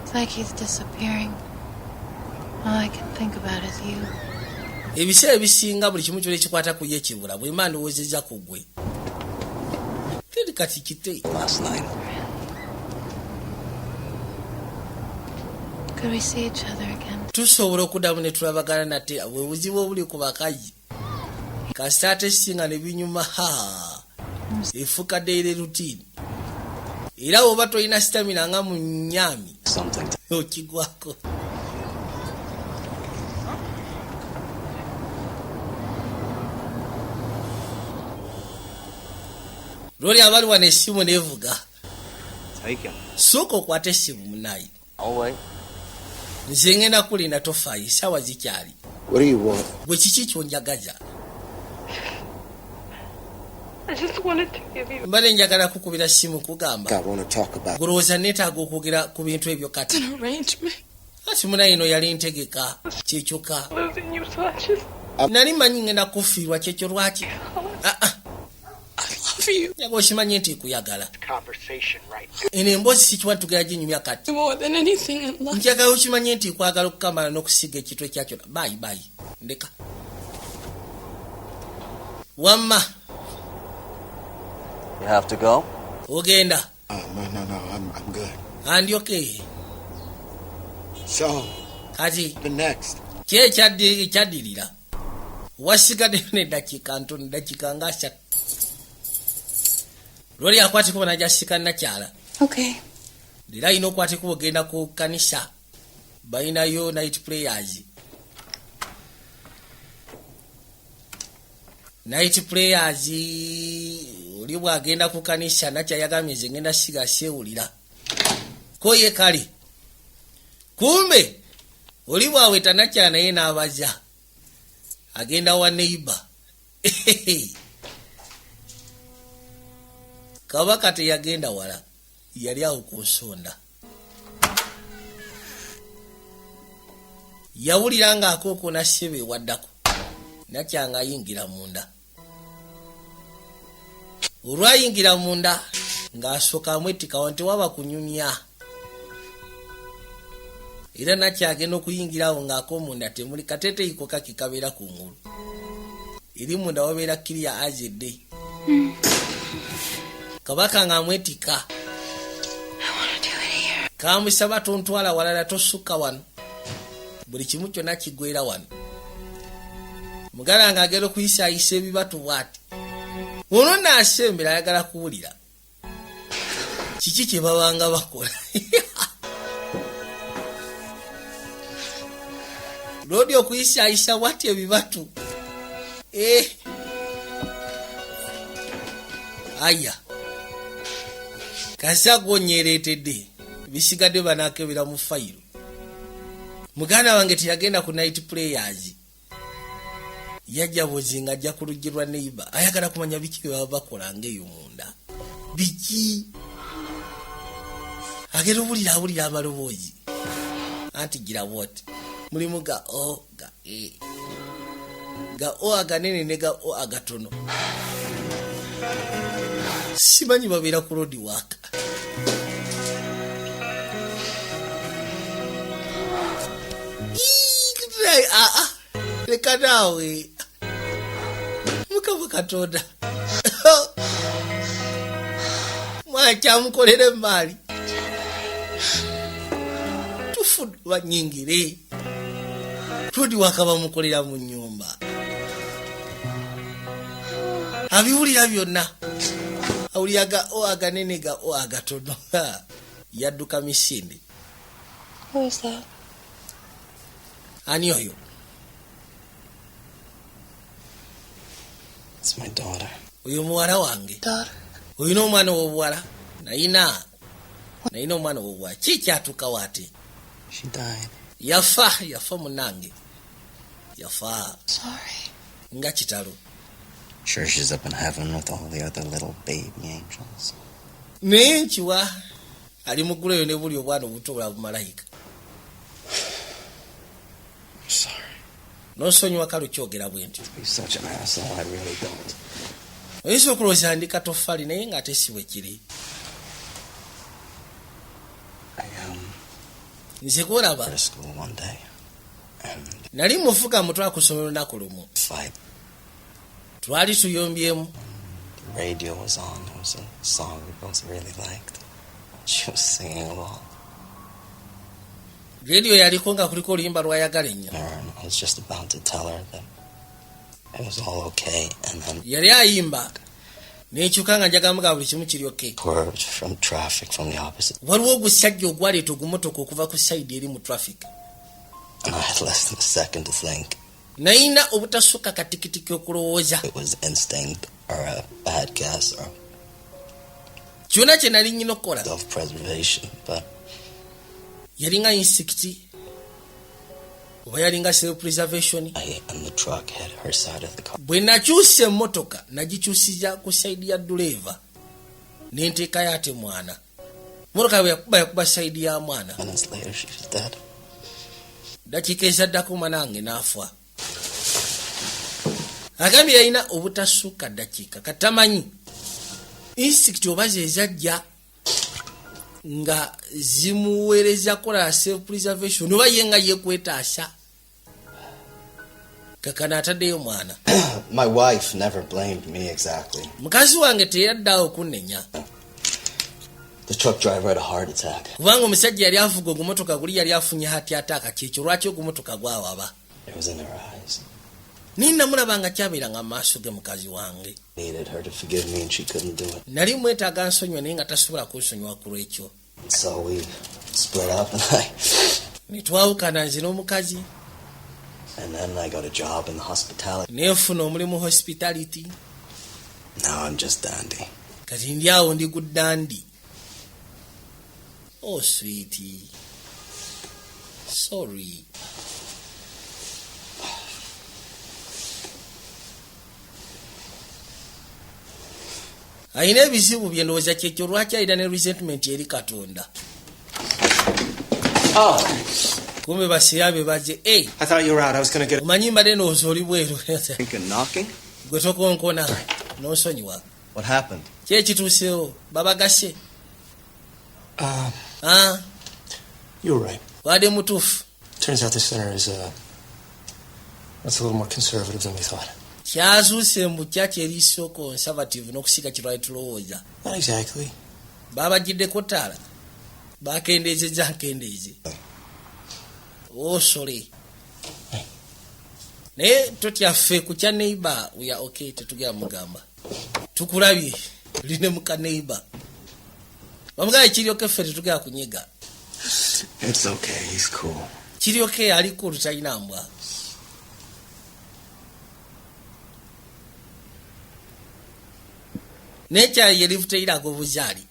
It's like he's disappearing. All I can think about is you. Ebiseera bisinga buli kimu kyonna ekikwata ku ye kibula bwe mba ndowoozezza ku ggwe. Teri kati kite. Could we see each other again? Tusobola okuddamu ne tulabagana nate bwe buzibu obuli ku bakazi. Kasita ate singa ne binyuma efuuka daily routine. Era oba tolina stamina nga mu nnyami okigwako. lori abali wana essimu nevuga. Take him. Sooka okwata essimu munayi. I'll wait. Nze ngenda kulina tofaayi sawa zikyali. What do you want? Gwe kiki kyonjagaza? I just wanted to give you Mbale njagala kukubira ssimu kugamba. I want to talk about. Gulowooza neetaaga okwogera ku bintu ebyo kati. an arrangement. Kati munayi ino yali ntegeka kyekyuka. Losing you, so I just Nali manyi ngenda kufiirwa kyekyo lwaki. I love you Nyaga okimanyi nti kuyagala. Conversation right. Eno emboozi sikiwa tugera ginyumya kati. more than anything in life. Njagala okimanyi nti kwagala okukamala n'okusiga ekitwe kyakyo. Bayi ndeka. Wamma. You have to go? Ogenda. No, I'm good. Andi okay. So, Kati the next. kye ekyadirira. Wasigadde n'eddakiika ntono, eddakiika nga 3. Lori akwateko banajasika nakyala. Okay. Era ayina okwateko ogenda ku kanisa. Balinayo night prayers. Night prayers oli bwagenda ku kanisa nakyayagambye nze ngenda siga sewulira. Ko ye kale. Kumbe oli bwaweta nakyala naye n'abaza. Agenda wa neighbor. Kabaka teyagenda wala. Yali awo ku nsonda. Yawulira nga akooko na ssebe waddako. Nakyanga ayingira munda. Olwayingira munda ng'asooka amwetika wanti waba kunyumya. Era nakyagenda okuyingirawo ng'akoomunda temuli kateteiko kakikabeera ku ngulu. Eri munda wabeera kiriya azedde. Kabaka ng'amwetika. Kamusaba tontwala walala tosukka wano. Buli kimu kyonna kiggwera wano. Mugala ng'agenda okuyisaayisa ebibatu bw'ati. Ono n'asembera ayagala kuwulira. Kiki kye babanga bakola? Lodi okuyisaayisa bw'ati ebibatu. Aya. Kasa gwonyereetedde. Bisigadde banaakebera mu fayiro. Muganda wange teyagenda ku night prayers. Yajja bozinga ajja ku luggi lwa neighbor. Ayagala kumanya biki bye baba bakola ng'eyo munda. Biki? Agenda awulira amaloboozi. Anti gira what? Mulimu ga O, ga E. Ga O aganene ne ga O agatono. Simanyi babeera ku road work. Leka naawe. Mukama Katonda. Mwakyamukolere maali. Tufudwa nyingire. Tudi wakaba mukolera mu nnyumba. Abiwulira byonna. Awuliraga O aganene ga O agatono. Yadduka misinde. Who is that? Ani oyo? It's my daughter. Oyo muwala wange. Daughter. Oyina omwana w'obuwala? Nayina omwana w'obuwala. Ki kyatuukawo ate? She died. Yafa munange. Yafa. Sorry. Nga kitalo. Sure, she's up in heaven with all the other little baby angels. Naye nkiwa ali mu ggulu eyo ne buli obwana obuto bwa bumalayika. Sorry. N'osonyiwa kale kyogera bwe nti. You're such an asshole. I really don't. Oyinza okulowooza ndi katofali naye ng'ate si bwe kiri. Nze kulaba. To school one day. And Nali mufuga mutwala ku ssomero lunaku lumu. fight. Twali tuyombyemu. The radio was on. It was a song we both really liked. She was singing along. Radio yaliko nga kuliko oluyimba lwayagala ennyo. And I was just about to tell her that it was all okay, and then Yali ayimba. N'ekyuka nga njagala mugamba buli kimu kiri okay. swerved from traffic from the opposite. Waliwo ogusajja ogwaleeta ogumotoka okuva ku sayidi eri mu traffic. And I had less than a second to think. Nayina obutasukka katikitiki okulowooza. It was instinct or a bad guess or kyonna kye nali nnyina okukola Self-preservation, but yalinga insect oba yalinga self-preservation. I and the truck had her side of the car. Bwe nakyusa emmotoka nagikyusiza ku saidi ya duleeva n'enteekayo ate mwana. Mmotoka bwe yakuba saidi ya mwana. Minutes later, she was dead. Dakiika ezaddako manange n'afa. Agambye yalina obutasukka ddakiika katamanyi insect oba ze zajja nga zimuweereza kola self-preservation oba ye nga yekwetaasa kakana ataddeyo mwana. My wife never blamed me exactly. Mukazi wange teyaddaawo okunnenya The truck driver had a heart attack. kubanga omusajja yali avuga ogumotoka guli yali afunye hati ataaka kyekyo lwaki ogumotoka gwawaba. It was in her eyes. Ninamulaba nga kyabeeranga mu maaso ge mukazi wange. Needed her to forgive me and she couldn't do it. Nali mwetaaga nsonyiwa naye nga tasobola kunsonyiwa ku lwekyo. So we split up Ne twawukana nze n'omukazi and then I got a job in the hospitality. neefuna omulimu hospitality. Now I'm just dandy. Kati ndi awo ndi guddandi. Oh sweetie. Sorry. Ayina ebizibu bye ndowooza kyekyo lwaki ayina ne resentment eri Katonda. Oh, Kumbe basirabe baje. I thought you were out. I was going to get Omanyi mbadde ndowooza oli bweru. Think of knocking? Gwe tokonkona n'osonyiwa. What happened? Ki ekituusewo babagase? You were right. Wadde mutuufu. Turns out this center is, that's a little more conservative than we thought. Kyazuuse mu kyaki eriiso conservative n'okusiga kye twali tulowooza. Not exactly. Babagiddeko ttaala. Bakendeezezza nkendeeze. Oh, sorry. Naye totyaffe ku kya neighbor we are okay tetugera mugamba. Tukulabye line muka neighbor. Bamugaye kiryoke ffe tetugera kunyiga. It's okay, he's cool. Kiryoke ali cool talina mbwa. Nature ye livuteirako buzaali.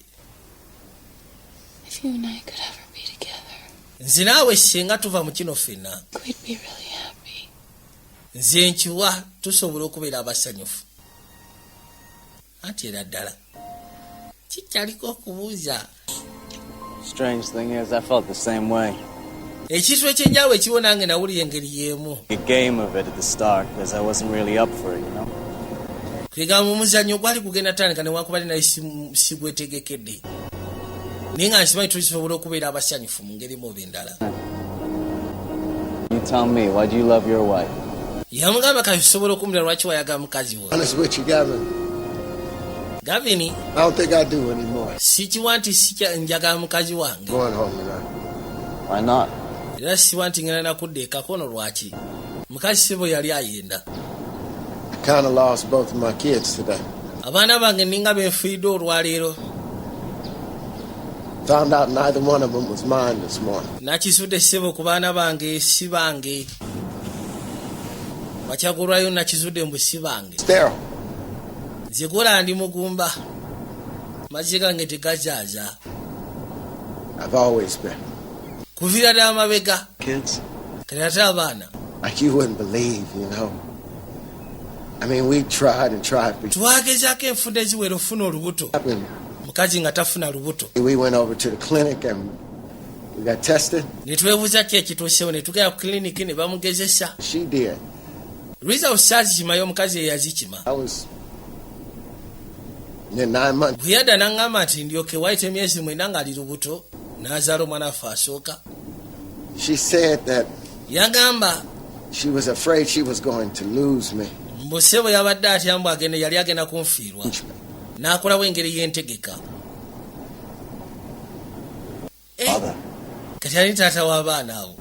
If you and I could ever be together, Nze naawe singa tuva mu kino ffenna. we'd be really happy. Nze nkiwa tusobola okubeera abasanyufu. Anti era ddala kikyaliko okubuuza. Strange thing is, I felt the same way. Ekintu ekyenjawulo ekiwo nange nawulira engeri y'emu. A game of it at the start, because I wasn't really up for it, you know? Kwegamba omuzannyo gwali kugenda tandika newankubadde naye sigwetegekedde. Naye nga nsimanyi tulisobola okubeera abasanyufu mu ngeri mu endala. You tell me, why do you love your wife? Yamugamba kasobola okumira lwaki wayagala mukazi wo. Honest with you, Gavin. Gavin, I don't think I do anymore. sikiwa nti njagala mukazi wange. Going home tonight. Why not? Era siwa nti ngenda nakudda ekakono lwaki. Mukazi sibo yali ayenda. I kind of lost both of my kids today. Abaana bange ninga benfiidde olwaleero. Found out neither one of them was mine this morning. Nakisudde ssebo ku baana bange si bange. Wakyagolwayo nakizudde mbu si bange. Sterile. Nze gola ndi mugumba. Mazzi gange tegazaaza. I've always been. Kuviira ddala mabega. Kids? Kati ate abaana. Like you wouldn't believe, you know. I mean, we tried and tried. Twagezaako enfunda eziwera ofuna olubuto. Mukazi nga tafuna lubuto. We went over to the clinic and we got tested. Ne twebuuza ki ekituusewo ne tugenda ku klinikii ne bamugezesa. She did. Results saazikimayo omukazi eyazikima. I was in 9 months. Bwe yadda n'aŋŋamba nti ndyoke wayita emyezi 9 ng'ali lubuto n'azaala omwana waffe asooka. She said that Yagamba she was afraid she was going to lose me. mbu ssebo yabadde atya mbu yali agenda kunfiirwa. N'akolawo engeri y'entegeka. Kati ali taata w'abaana abo.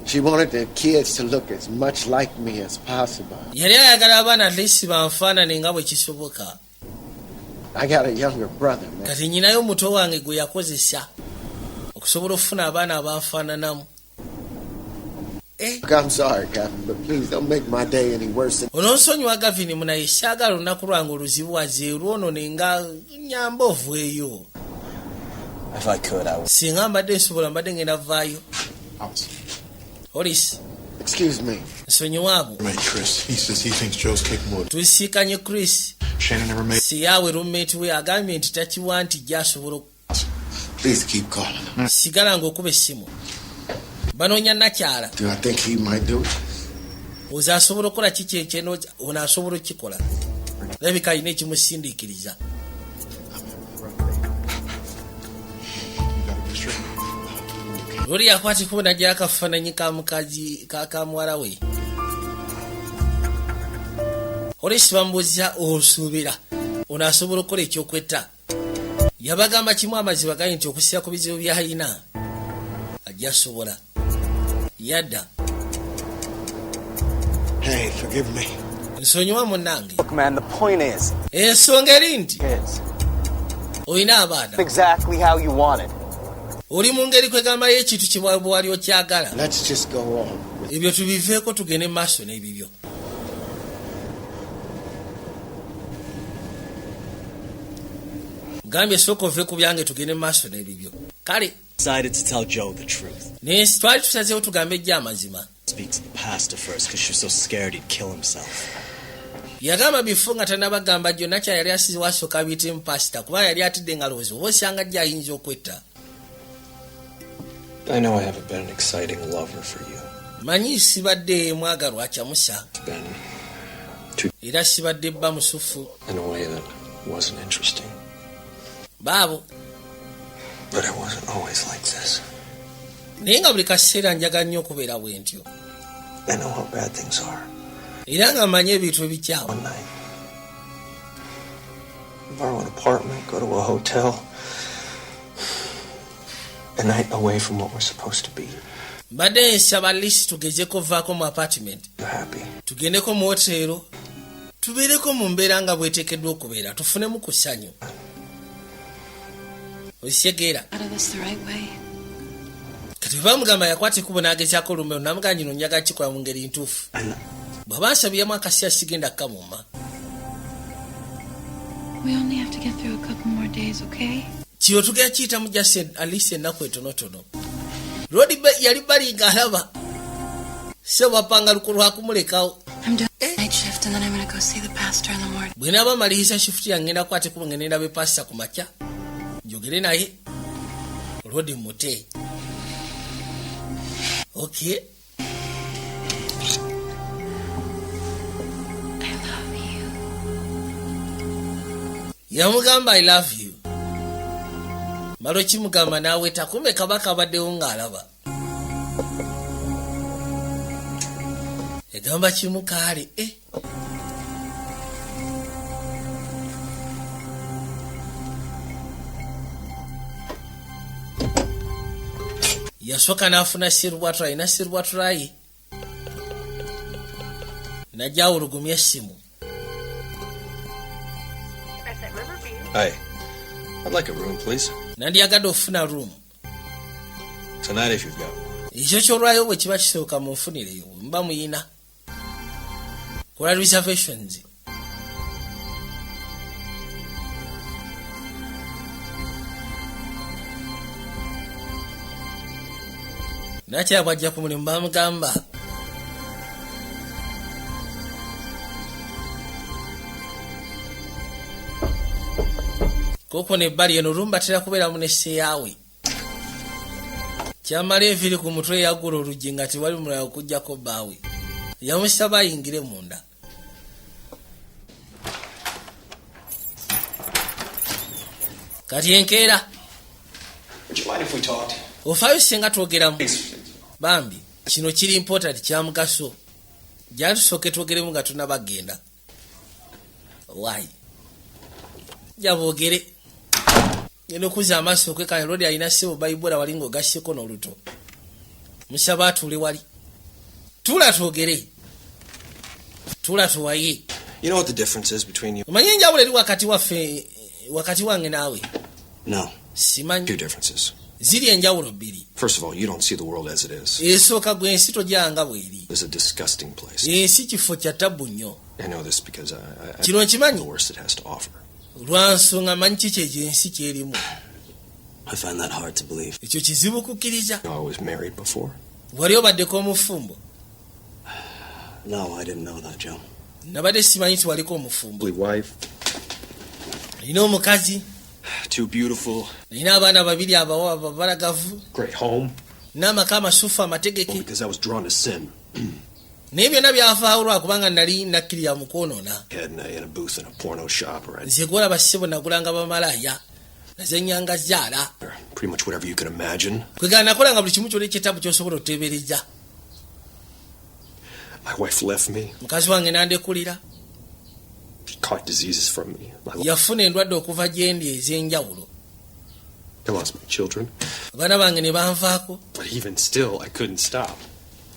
She wanted the kids to look as much like me as possible. Yali ayagala abaana at least banfaanane nga bwe kisoboka. I got a younger brother, man. Kati nyinayo muto wange gwe yakozesa okusobola okufuna abaana abanfaananamu. Look, I'm sorry, Captain, but please don't make my day any worse. Ononsonyiwa Gavin munaye saagala olunaku lwange oluzibuwaze lwonone nga nyamba ovueyo. If I could, I would. Singa mbadde nsobola mbadde ngenda vaayo. Hollis. Excuse me. Nsonyiwaabo. Mate Chris, he says he thinks Joe's capable of. Tusiikanye Chris. Shannon never made. Siyaawe roommate we agambye nti takiwa nti gy'asobola. Please keep calling him. Sigala ng'okuba essimu. Banoonya nakyala. Do I think he might do it? Oza asobola okukola kiki ekyeno ono asobola okukikola. Labika alina ekimusindiikiriza. Lori yakwatiko najja akafaananyi ka mukazi ka muwala we. Hollis bambuuza osuubira ono asobola okukola ekyokwetta. Yabagamba kimu amaziba gali nti okusiira ku bizibu by'alina ajja asobola. Yadda. Hey, forgive me. Nsonyiwa munnange. Look, man, the point is. Ensonga eri nti Kids. olina abaana. Exactly how you want it. Oli mu ngeri kwegamba y'ekintu kibwabwe wali okyagala. Let's just go on. Ebyo tubiveeko tugende maaso n'ebibyo. Gambye sooka ove ku byange tugende maaso n'ebibyo. Kale. Decided to tell Joe the truth. Naye twali tusazeewo tugambe ejja amazima. Speak to the pastor first, because she's so scared he'd kill himself. Yagamba bifo nga tannabagamba jjo nakya yali asizibwa asooka abiyitemu pasita kuba yali atidde nga lowooza oba osanga jja ayinza okwetta. I know I haven't been an exciting lover for you. Manyi sibadde mwagalwa kyamusa. It's been Era sibadde bba musufu. in a way that wasn't interesting. Baabo. But I wasn't always like this. Naye nga buli kaseera njaga nnyo okubeera bwe ntyo. I know how bad things are. Era nga mmanyi ebintu ebikyawa. One night, borrow an apartment, go to a hotel. A night away from what we're supposed to be. Mbadde nsaba list tugezeko vaako mu apartment. You're happy. Tugendeko mu hoteero. Tubeereko mu mbeera nga bweteekeddwa okubeera. Tufunemu ku ssanyu. Osyegeera. Out of this the right way. Kati bamugamba yakwata ekkubo n'agezaako olumeo namugamba gino njaga kikola mu ngeri ntuufu. Bw'aba nsabiramu akaseera sigenda kukamumma. We only have to get through a couple more days, okay? Kino tugenda kiyitamu just alisi ennaku etonotono. Rodi yali balinga alaba. So bapanga luku lwa kumulekawo. I'm doing night shift and then I'm going to go see the pastor in the morning. Bwe naaba maliriza shift yange ngenda kwate kuba ngenda be pastor ku makya. Njogere naye. Rodi mute. Okay. I love you. Yamugamba I love you. Malo kimugamba naawe takume kabaka baddewo ng'alaba. Egamba kimu kaali. Yasooka n'afuna sirwatula ina sirwatula ye. Najja awulugumya essimu. Hi. I'd like a room, please. Nandiyagadde ofuna room. Tonight if you've got one. Ekyo kyolwayo bwe kiba kisooka mu nfunireyo mba muyina. Kola reservations. Nakya bwajja ku mulimu bamugamba. Koko nebbali eno olumba tera kubeera mu nesseyaawe. Kyamala enviiri ku mutwe yagula oluggi nga tewali mulala okuggyako bbaawe. Yamusaba ayingire munda. Kati enkeera. Would you mind if we talked? Ofaayo singa twogeramu. Bambi, kino kiri important kya mugaso. Jja tusooke twogeremu nga tunabagenda. Why? Jja boogere. Ngenda okuza amaaso okwekanya Lodi alina ssebo Bayibula wali ng'ogasseko n'oluto. Musaba atuule wali. Tuula twogere. Tuula tuwaye. You know what the difference is between you? Omanyi enjawulo eri wakati waffe wakati wange naawe? No. Simanyi. Two differences. ziri enjawulo bbiri. First of all, you don't see the world as it is. Esooka gwe ensi togiranga bw'eri. It's a disgusting place. Ensi kifo kya ttabbu nnyo. I know this because I Kino nkimanyi. the worst it has to offer. Lwa nsonga manyi kiki ensi kyerimu. I find that hard to believe. Ekyo kizibu kukkiriza. I was married before. Wali obaddeko omufumbo? No, I didn't know that, Joe. Nabadde simanyi nti waliko omufumbo. Wife. Nina omukazi. Too beautiful. Nina abaana babiri abalagavu. Great home. N'amaka amasufu amategeke. Because I was drawn to sin. Naye byonna byavaawo lwakubanga nali nakkirira mu kwonoona. In a booth in a porno shop, right? Nze gwolaba ssebo nagulanga bamalaaya. Nazennyanga zzaala. Pretty much whatever you can imagine. Kwegana nakolanga buli kimu ky'oli ekyettabu ky'osobola oteebereza. My wife left me. Mukazi wange n'andekulira. She caught diseases from me. Yafuna endwadde okuva gye ndi ez'enjawulo. I lost my children. Abaana bange ne banvaako. But even still, I couldn't stop.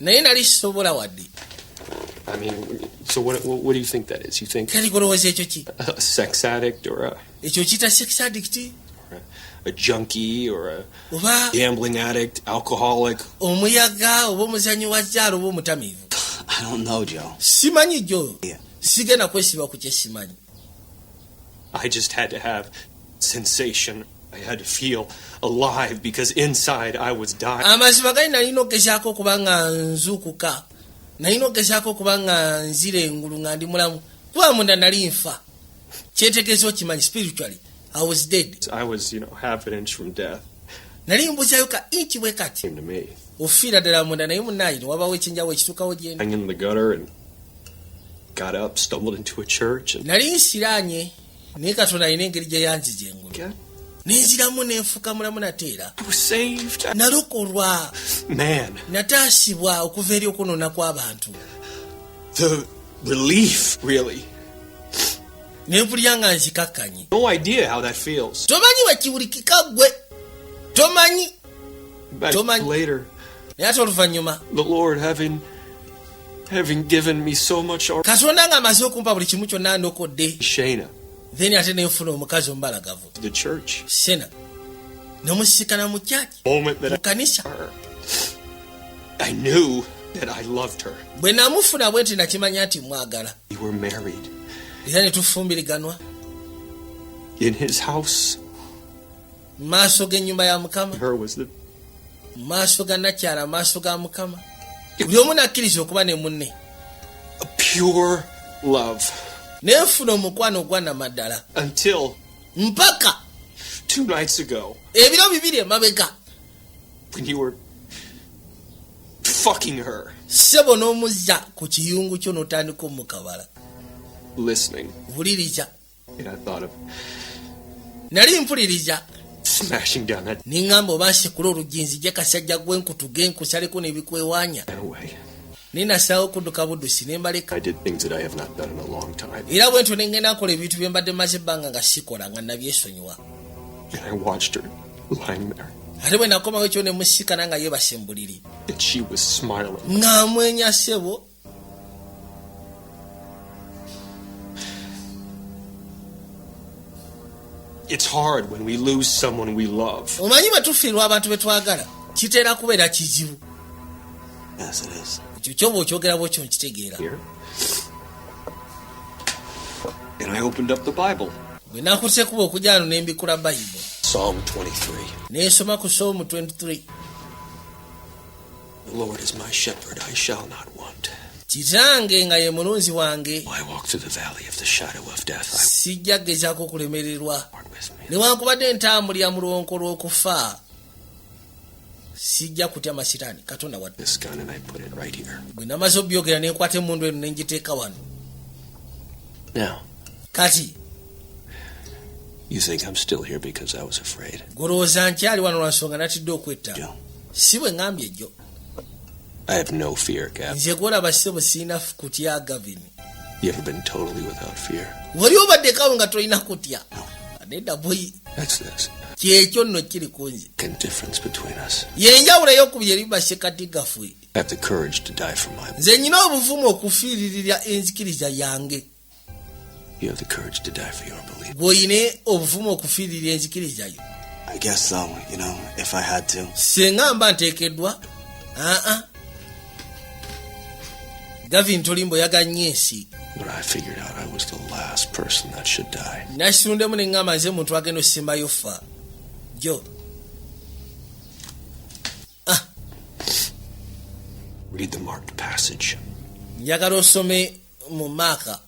Naye nali sisobola wadde. I mean, so what do you think that is? You think kati golowooza ekyo ki? a sex addict or ekyo kita sex addict? a junkie or a oba gambling addict, alcoholic? Omuyaga oba omuzanyi wa zzaala oba omutamiivu? I don't know, Joe. Simanyi Joe. Yeah. Sigenda kwesiba ku kye simanyi. I just had to have sensation. I had to feel alive because inside I was dying. Amazima gali nalina okugezaako okuba nga nzuukuka. Nalina okugezaako okuba nga nzira engulu nga ndi mulamu. Kuba munda nali nfa. Kyetegeeza okimanyi spiritually. I was dead. I was, half an inch from death. Nali mbuzaayo ka inchi bwe kati. Came to me. Ofiira ddala munda naye munnaayino wabawo ekyenjawo ekituukawo gye ndi. Hanging in the gutter and got up, stumbled into a church. And nali nsiraanye naye Katonda alina engeri gye yanziza engulu. Nenziramu nenfuka mulamu nateera. I was saved. Nalokolwa. Man. Nataasibwa okuva eri okwonoona kw'abantu. The relief, really. Nempulira nga nzikakkanye. No idea how that feels. Tomanyi wakiwulikika gwe. Tomanyi. But later, naye ate oluvannyuma the Lord having given me so much. Katonda nga amaze okumpa buli kimu kyonna ndokodde. Shana. Then ate nenfuna omukazi omubalagavu. The church. Sena. Nomusikana mu kyaki. Moment that mu kanisa. I knew that I loved her. Bwe namufuna bwe nti nakimanya nti mwagala. We were married. Era ne tufumbiriganwa. In his house. Maaso g'ennyumba ya Mukama. Her was the maaso ga nakyala maaso ga Mukama. Buli omu nakkiriza okuba ne munne. A pure love. Nenfuna omukwano gwa namaddala. Until mpaka 2 nights ago. Ebiro bibiri emabega. When you were fucking her. Sebo n'omuzza ku kiyungu kyo n'otandika omukabala. Listening. Vuliriza. And I thought of nali mpuliriza. Smashing down that. Ningamba obansekula oluggi gye kasajja gwenkutuge nkusaleko n'ebikwewaanya. Anyway. Ninasalawo okudduka buddusi ne mbaleka. I did things that I have not done in a long time. Era bwe ntyo ne ngenda nkola ebintu bye mbadde maze ebbanga nga sikola nga nabyesonyiwa. And I watched her lying there. Ate bwe nakomawo ekyo ne musikana nga yeebase mu buliri. And she was smiling. Nga amwenya ssebo. It's hard when we lose someone we love. Omanyi bwe tufiirwa abantu be twagala kiteera kubeera kizibu. Yes, it is. Ekyo kyoba okyogera bwekyo nkitegeera. And I opened up the Bible. Bwe naakutse kuba okujja wano ne mbikula Bayibuli. Psalm 23. Neesoma ku Psalm 23. The Lord is my shepherd, I shall not want. Kitange nga ye mulunzi wange. I walk through the valley of the shadow of death. Sijja gezaako kulemererwa. Newankubadde ntambulira mu luwonko lw'okufa. Sijja kutya masitaani Katonda wadde. This gun and I put it right here. Bwe namaze obyogera ne nkwata emmundu eno ne ngiteeka wano. Now. Kati. You think I'm still here because I was afraid? Golowooza nkyali wano lwa nsonga natidde okwetta. Si bwe ngambye ejjo. I have no fear, Gavin. Nze gwolaba ssebo sirina kutya Gavin. You ever been totally without fear? Wali obaddekawo nga tolina kutya? Nedda boyi. That's this. Kyekyo nno kiri kunze. The difference between us. Yenjawulo ey'okubiri eribase kati gaffe. I have the courage to die for my. Nze nyina obuvumu okufiiririra enzikiriza yange. You have the courage to die for your belief. Gwoyine obuvumu okufiiririra enzikiriza yo. I guess so, you know, if I had to. Senga mba nteekeddwa. Gavin Tolimbo yaganye ensi. But I figured out I was the last person that should die. Nasundemu ne ngamba nze muntu agenda osembayo fa. Jo. Read the marked passage. Njagala osome mu maaka.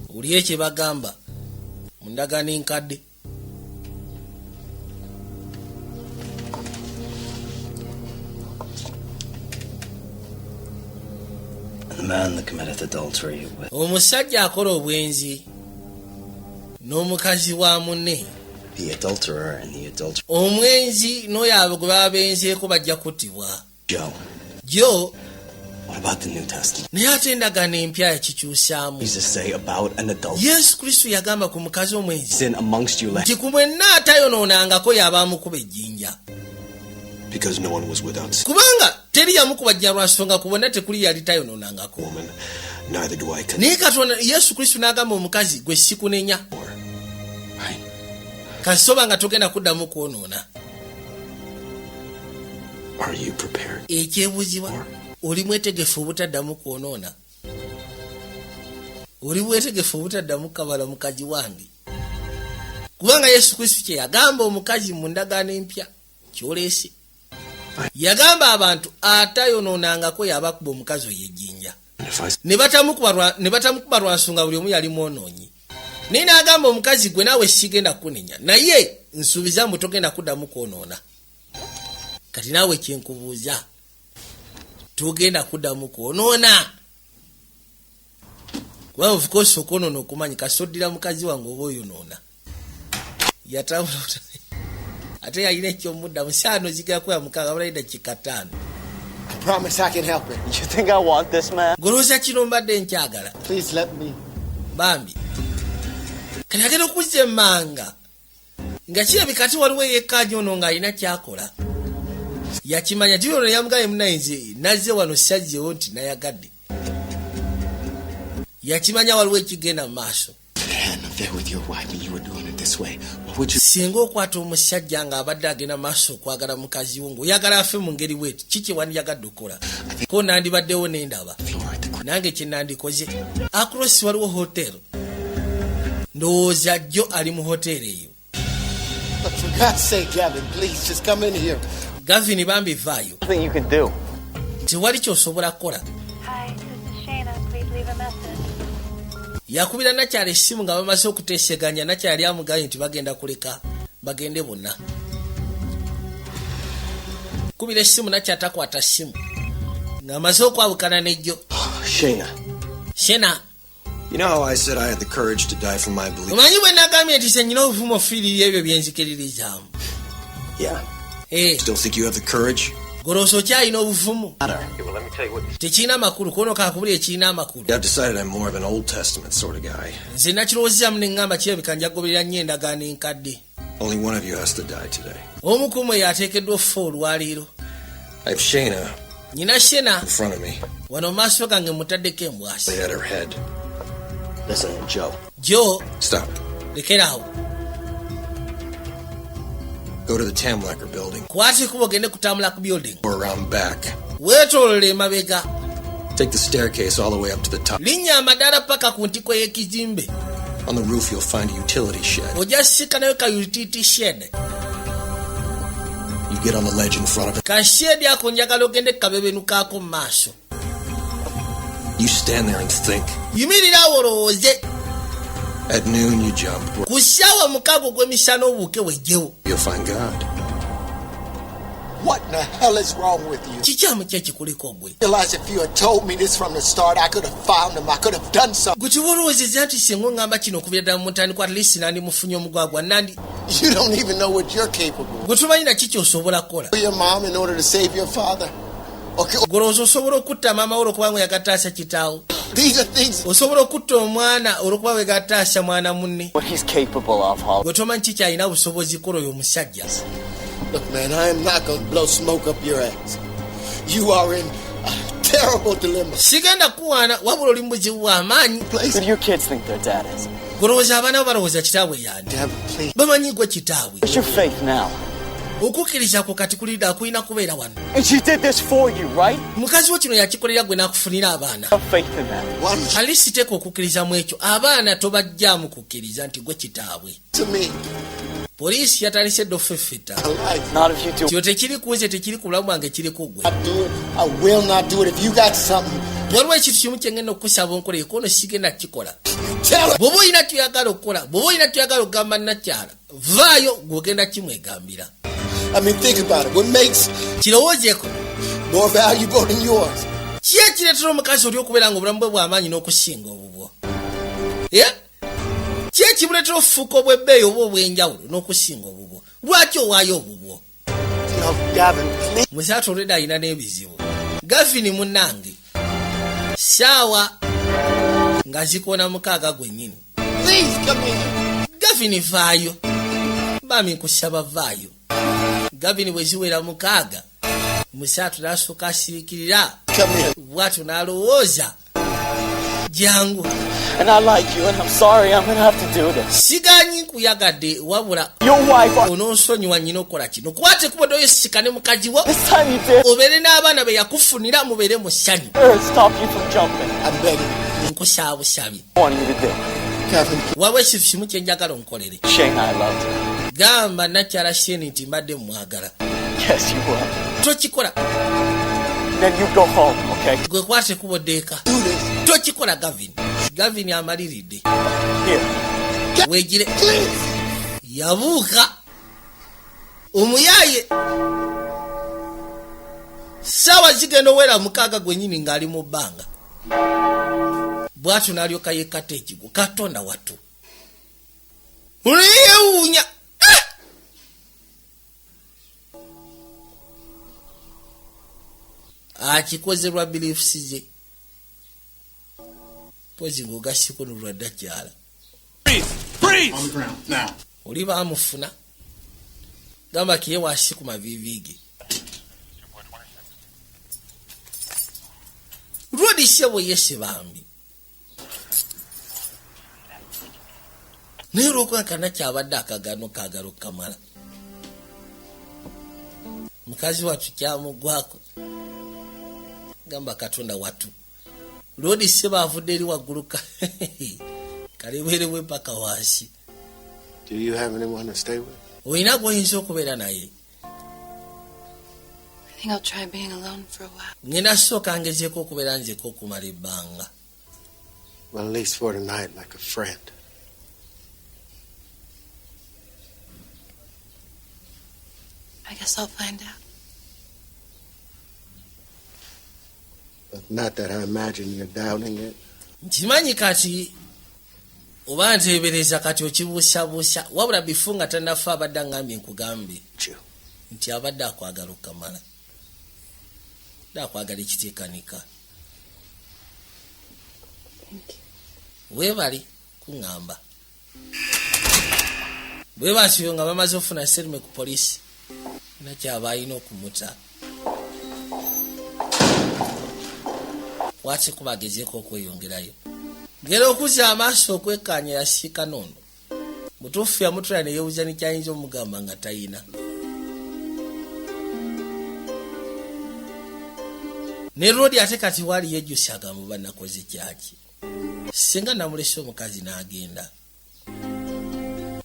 Uliye kye bagamba. Mu ndagaano enkadde. The man that committeth adultery with Omusajja akola obwenzi n'omukazi wa munne. the adulterer and the adulterer. Omwenzi n'oyo abo gwe babenzeeko bajja kuttibwa. Jo. What about the New Testament? Naye ate endagaano empya yakikyusaamu. Jesus say about an adulterer. Yesu Kristo yagamba ku mukazi omwenzi Sin amongst you nti ku mwenna atayonoonangako yaba amukuba ejjinja. Because no one was without sin. Kubanga teri yamukuba jjinja lwa nsonga ku bonna tekuli yali tayonoonangako. Woman, neither do I condemn. Naye Katonda Yesu Kristo n'agamba omukazi gwe sikunenya. Kasoba nga togenda kuddamu kwonoona. Are you prepared? Ekyebuzibwa oli mwetegefu obutaddamu kwonoona. Oli mwetegefu obutaddamu kabala mukazi wange. Kubanga Yesu Kristo kye yagamba omukazi mu ndagaano empya kyoleese. Yagamba abantu atayonoonangako yabakuba omukazi oyo ejjinja. Ne batamukuba lwa nsonga buli omu yali mwonoonyi. Naye n'agamba omukazi gwe naawe sigenda kunenya. Naye nsuubiza mbu togenda kuddamu kwonoona. Kati naawe kyenkubuuza. Tugenda kuddamu kwonoona. Kubanga of course okwonoona okumanyi kasoddira mukazi wange oba oyonoona. Yatambula ate yalina ekyomuddamu saano zigera kuya mukaaga bulayida kikataano. I promise I can help it. You think I want this, man? Golooza kino mbadde nkyagala. Please let me. Bambi. Kati agenda okuzza emmanga. Nga kirabika ate waliwo eyekkaanya ono ng'alina kyakola. Yakimanya ti ono yamugaye munayinze nazze wano sajjewo nti nayagadde. Yakimanya waliwo ekigenda mu maaso. Singa okwata omusajja ng'abadde agenda maaso okwagala mukazi wo ng'oyagala afe mu ngeri bweti kiki wandiyagadde okukola? Ko nandibaddewo n'endaba. Nange kye nandikoze. Across waliwo hotel. Ndowooza jjo ali mu hoteri eyo. But for God's sake, Gavin, please just come in here. Gavin bambi vaayo. Nothing you can do. Tewali ky'osobola kukola. Hi, this is Shayna. Please leave a message. Yakubira nakyala essimu nga bamaze okuteeseganya nakyali amuganye nti bagenda kuleka bagende bonna. Kubira essimu nakyatakwata ssimu ng'amaze okwabukana n'ejjo. Shayna. You know how I said I had the courage to die for my belief? Omanyi bwe nagambye nti ssenyina obuvumu ofiirira ebyo bye nzikiririzaamu. Yeah. Still think you have the courage? Goloosa okyalina obuvumu. Well, let me tell you what. Tekirina makulu kono kakubula ekirina amakulu. I've decided I'm more of an Old Testament sort of guy. Nze nakirowoozaamu ne ŋŋamba kirabika njagoberera nnyo endagaano enkadde. Only one of you has to die today. Omu ku mmwe yateekeddwa okufa olwaleero. I have Shayna Nyina Shayna in front of me. wano mu maaso gange mutaddeko embwasi. Lay at her head. Listen, Joe. Joe. Stop. Lekeraawo. Go to the Tamlacker building. Kwata ekkubo ogende ku Tamlacker building. Or around back. Weetoolole emabega. Take the staircase all the way up to the top. Linnya amadaala paka ku ntiko y'ekizimbe. On the roof you'll find a utility shed. Ojja sisikanayo ka utility shed. You get on the ledge in front of it. Ka shed ako njagala ogende kabebenukaako mu maaso. You stand there and think. Yimirira awo olowooze. At noon you jump. Ku ssaawa 6 ogw'emisana obuuke wejjewo. You'll find God. What in the hell is wrong with you? Kikyamu ki ekikuliko gwe? Realize if you had told me this from the start, I could have found him. I could have done something. Gwe tiwolowoozezza nti singa oŋŋamba kino okuviira ddala mu ntandikwa at least nandimufunye omugwagwa nandi. You don't even know what you're capable of. Gwe tumanyi na kiki osobola kukola. Kill your mom in order to save your father. Okay. Golowooza osobola okutta maama wo olw'okuba nga yagataasa kitaawo. These are things. Osobola okutta omwana olw'okuba we gataasa mwana munne. What he's capable of, Holly. Gwe tomanyi kiki alina busobozi kola oyo omusajja. Look, man, I am not going to blow smoke up your ass. You are in terrible dilemma. sigenda kuwaana wabula oli mu buzibu bw'amaanyi. Who do your kids think their dad is? Golowooza abaana bo balowooza kitaabwe yani. Dad, please. Bamanyi gwe kitaabwe. Where's your faith now? Okukkiriza kwo kati kulida kulina kubeera wano. And she did this for you, right? Mukazi wo kino yakikolera gwe n'akufunira abaana. Have faith in that. Alisi teeka okukkiriza mu ekyo. Abaana tobajjaamu kukkiriza nti gwe kitaabwe. To me. Poliisi yatandise dda offeffetta. Not if you do. Kyo tekiri ku nze tekiri ku bulamu bwange kiri ku gwe. I do it. I will not do it. If you got something, waliwo ekintu kimu kye ngenda okukusaba onkoleeko ono sigenda kukikola. tell her. Bw'oba olina kyoyagala okukola, bw'oba olina kyoyagala okugamba nnakyala, vaayo gw'ogenda kimwegambira. I mean, think about it. What makes Kirowoozeeko. more valuable than yours? Ki ekireetera omukazi oli okubeera nga obulamu bwe bw'amaanyi n'okusinga obubwo? Ki ekimuleetera ofuuka obw'ebbeeyi oba obw'enjawulo n'okusinga obubwo? Lwaki owaayo obubwo? No, Gavin, please. Musaatu olwedde alina n'ebizibu. Gavini munnange, saawa nga zikoona 6 gwennyini. Please come in. Gavini vaayo. Bami nkusaba vaayo. Gavini bwe ziwera 6, musaatu n'asooka asirikirira. Come in. Bw'atyo n'alowooza. Jangu. And I like you, and I'm sorry I'm gonna have to do this. Sigaanyi nkuyagadde wabula Your wife. ononsonyiwa nnyina okukola kino. Kwate kubadde oyesikane mukazi wo. This time you did. Obeere n'abaana be yakufunira mubeere mu ssanyu. Stop you from jumping. I'm begging. Nkusaabusabye. I want you to do. Gavin, Waliwo ekintu kimu kye njagala onkolere. Shane, I loved you. Gamba nakyala Shane nti mbadde mwagala. Yes, you will. Tokikola. Then you go home, okay? Gwe kwate kuboddeeka. do this. Tokikola Gavin. Gavin amaliridde. Here. Weegire. Please. Yabuuka. Omuyaaye. Saawa zigenda owera 6 gwennyini ng'ali mu bbanga. Bw'atyo n'alyoka yekkata ekigo. Katonda wattu. Oliyewuunya. Akikoze lwa beliefs ze. Pozi ng'ogasseko n'olwa ddakyala. Breathe! On the ground, now. Oli baamufuna. Gamba kiye waasi ku maviivi ge. Lwodise bwe yese bambi. Naye olw'okwenkana kyabadde akagaano kaagala okukamala. Mukazi wattu kyamugwako. Gamba Katonda wattu. Lwodise baavudde eri waggulu kalebeerewo paka wansi. Do you have anyone to stay with? Oyina gw'oyinza okubeera naye. I think I'll try being alone for a while. Ngenda sooka ngezeeko okubeera nzeko okumala ebbanga. Well, at least for tonight, like a friend. I guess I'll find out. But not that I imagine you're doubting it. Nkimanyi kati oba nteebereza kati okibuusabuusa wabula bifu nga tannafa abadde angambye nkugambe nti abadde akwagala okukamala. Dde akwagala ekiteekanika. Weebali kuŋŋamba. Bwe batyo nga bamaze okufuna settlement ku poliisi nakyaba alina okumuta. Wati kubagezeeko okweyongerayo. Ngera okuzza amaaso okwekkaanya yasiika n'ono. Mutuufu yamutula ne yeebuuza ne kyayinza omugamba nga tayina. Ne Rodi ate kati waali yejjusa agamba bannakoze kyaki. Singa namulese omukazi n'agenda.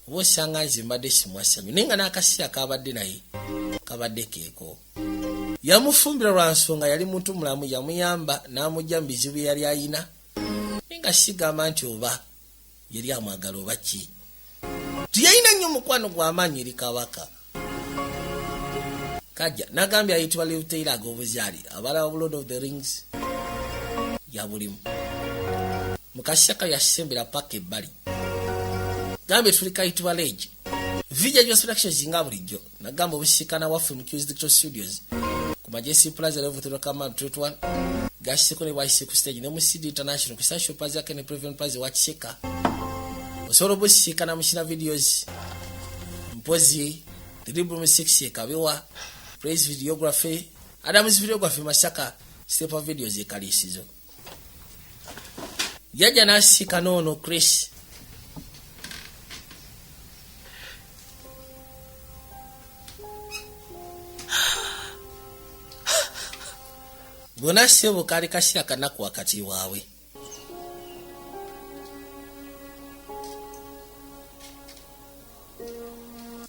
Oba osanga nze mbadde simwasanyu naye nga n'akaseera kabadde naye kabadde keeko. Yamufumbira lwa nsonga yali muntu mulamu, yamuyamba n'amugya mu bizibu yali ayina. Nga sigamba nti oba yali amwagala oba ki. Tiyalina nnyo mukwano gw'amaanyi eri kabaka. Kajja n'agambye ayitibwa Lieutenant ag'obuzaali abala of Lord of the Rings yabulimu. Mukasaka yasembera paka ebbali. Gambye tuli kayitibwa Lege. Vijja Joss Productions nga bulijjo. Nagamba obusiikana waffe mu Q's Digital Studios. Ku Majesty Plaza level 3 kama 21. Gasiko ne waisi ku stage ne mu CD International ku Social Plaza kene Prevent Plaza wa Chika. Osoro busiikana mu shina videos. Mpozi Dribble 6 kabiwa. Praise videography. Adam's videography Masaka stepa video zikalisizo jajja nasika noono Chris bona sebo kali kashira kanaku wakati wawe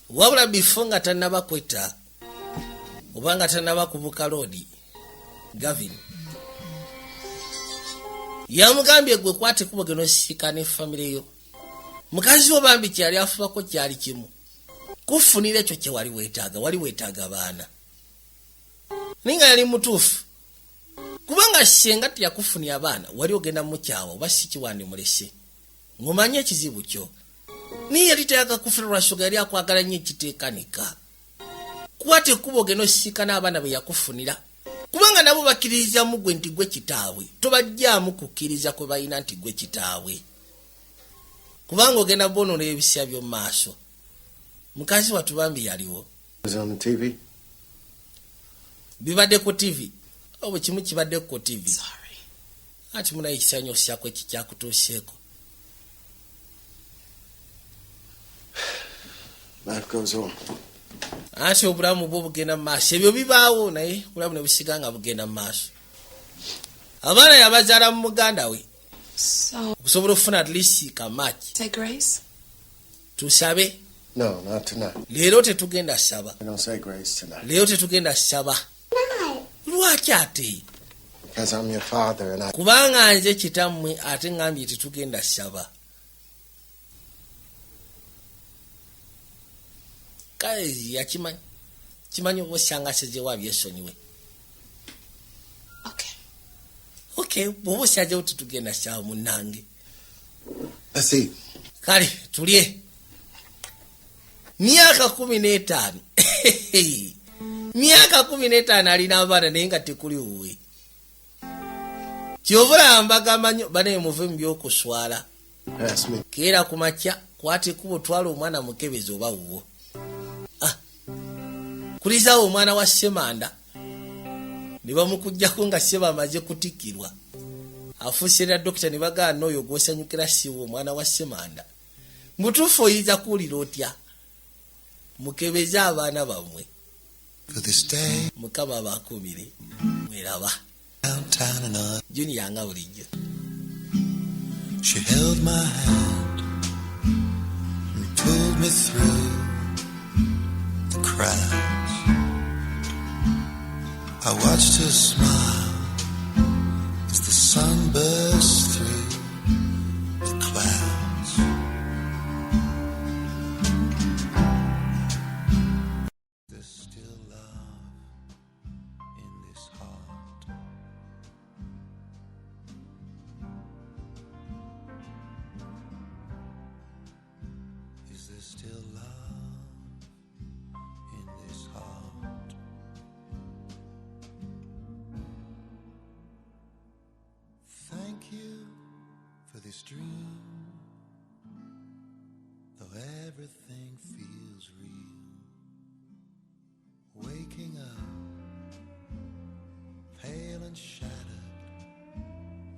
wabula bifunga tanaba kweta obanga tanaba kubuka lodi Gavin yamugambye gwe kwate kubogeno sika ne family yo mukazi wo bambi kyali afubako kyali kimu kufunira ekyo kye wali wetaaga baana ninga yali mutuufu kubanga shenga tiyakufunia abaana wali ogenda mu kyawo oba si kiwandi mulese ngomanye ekizibu kyo niye yali tayagala kufunira lwashoga yali akwagala nnyo ekiteekanika kwate kubogeno sika n'abaana be yakufunira kubanga nabo bakkiriza mu gwe nti gwe kitaabwe tobajjaamu kukkiriza kwe balina nti gwe kitaabwe kubanga ogenda bonola ebisya by'omu maaso mukazi watu bambi yaliwo bibadde ku TV obo kimu kibadde ku TV ati munaye ekisanyo kyako eki kyakutuuseeko ati obulamu bwo bugenda mu maaso ebyo bibaawo naye obulamu ne busiga nga bugenda mu maaso abaana yabazaala mu muganda we okusobola okufuna at least kamaki tusabe No, not tonight. leero tetugenda saba I don't say grace tonight. leero tetugenda saba lwaki ate Because I'm your father and I... kubanga nze kitammwe ate ngambye tetugenda saba kale kimanyi oba osyangasizebwa byesonyiwe okay bwoba osyajewo tetugenda saba munnange Let's eat. kale tulye myaka 15 myaka 15 alina abaana naye nga tekuli wuwe kyovula mbagamanyo bane muve mu byokuswala keera ku makya kwata ekkubo twala omwana mukebezi oba wuwo kulizaawo omwana wa Semanda ne bamukujjako nga Seba amaze kutikkirwa afuusira dokita ne bagamba n'oyo gw'osanyukira siwo omwana wa Semanda mutuufu oyinza kuwulira otya mukebeze abaana bammwe mukama abakumire mweraba Junior nga bulijjo She held my hand and pulled me through the crowds. I watched her smile as the sun burst through the clouds. There's still love in this heart. Is there still love in this heart? Thank you for this dream, though everything feels real. Waking up, pale and shattered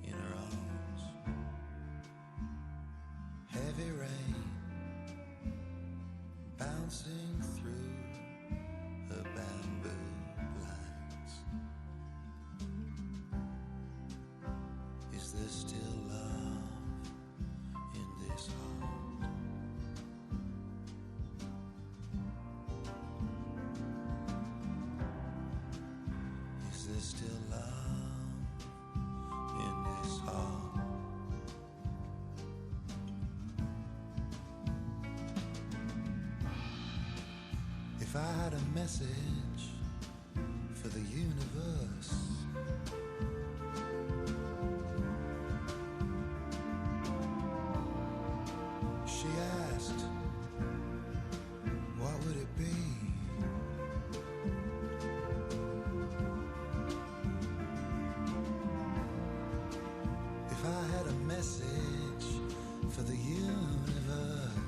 in her arms. Heavy rain bouncing through her bamboo blinds. Is there still love in this heart? Is there still love in this heart? If I had a message for the universe, she asked, what would it be? If I had a message for the universe,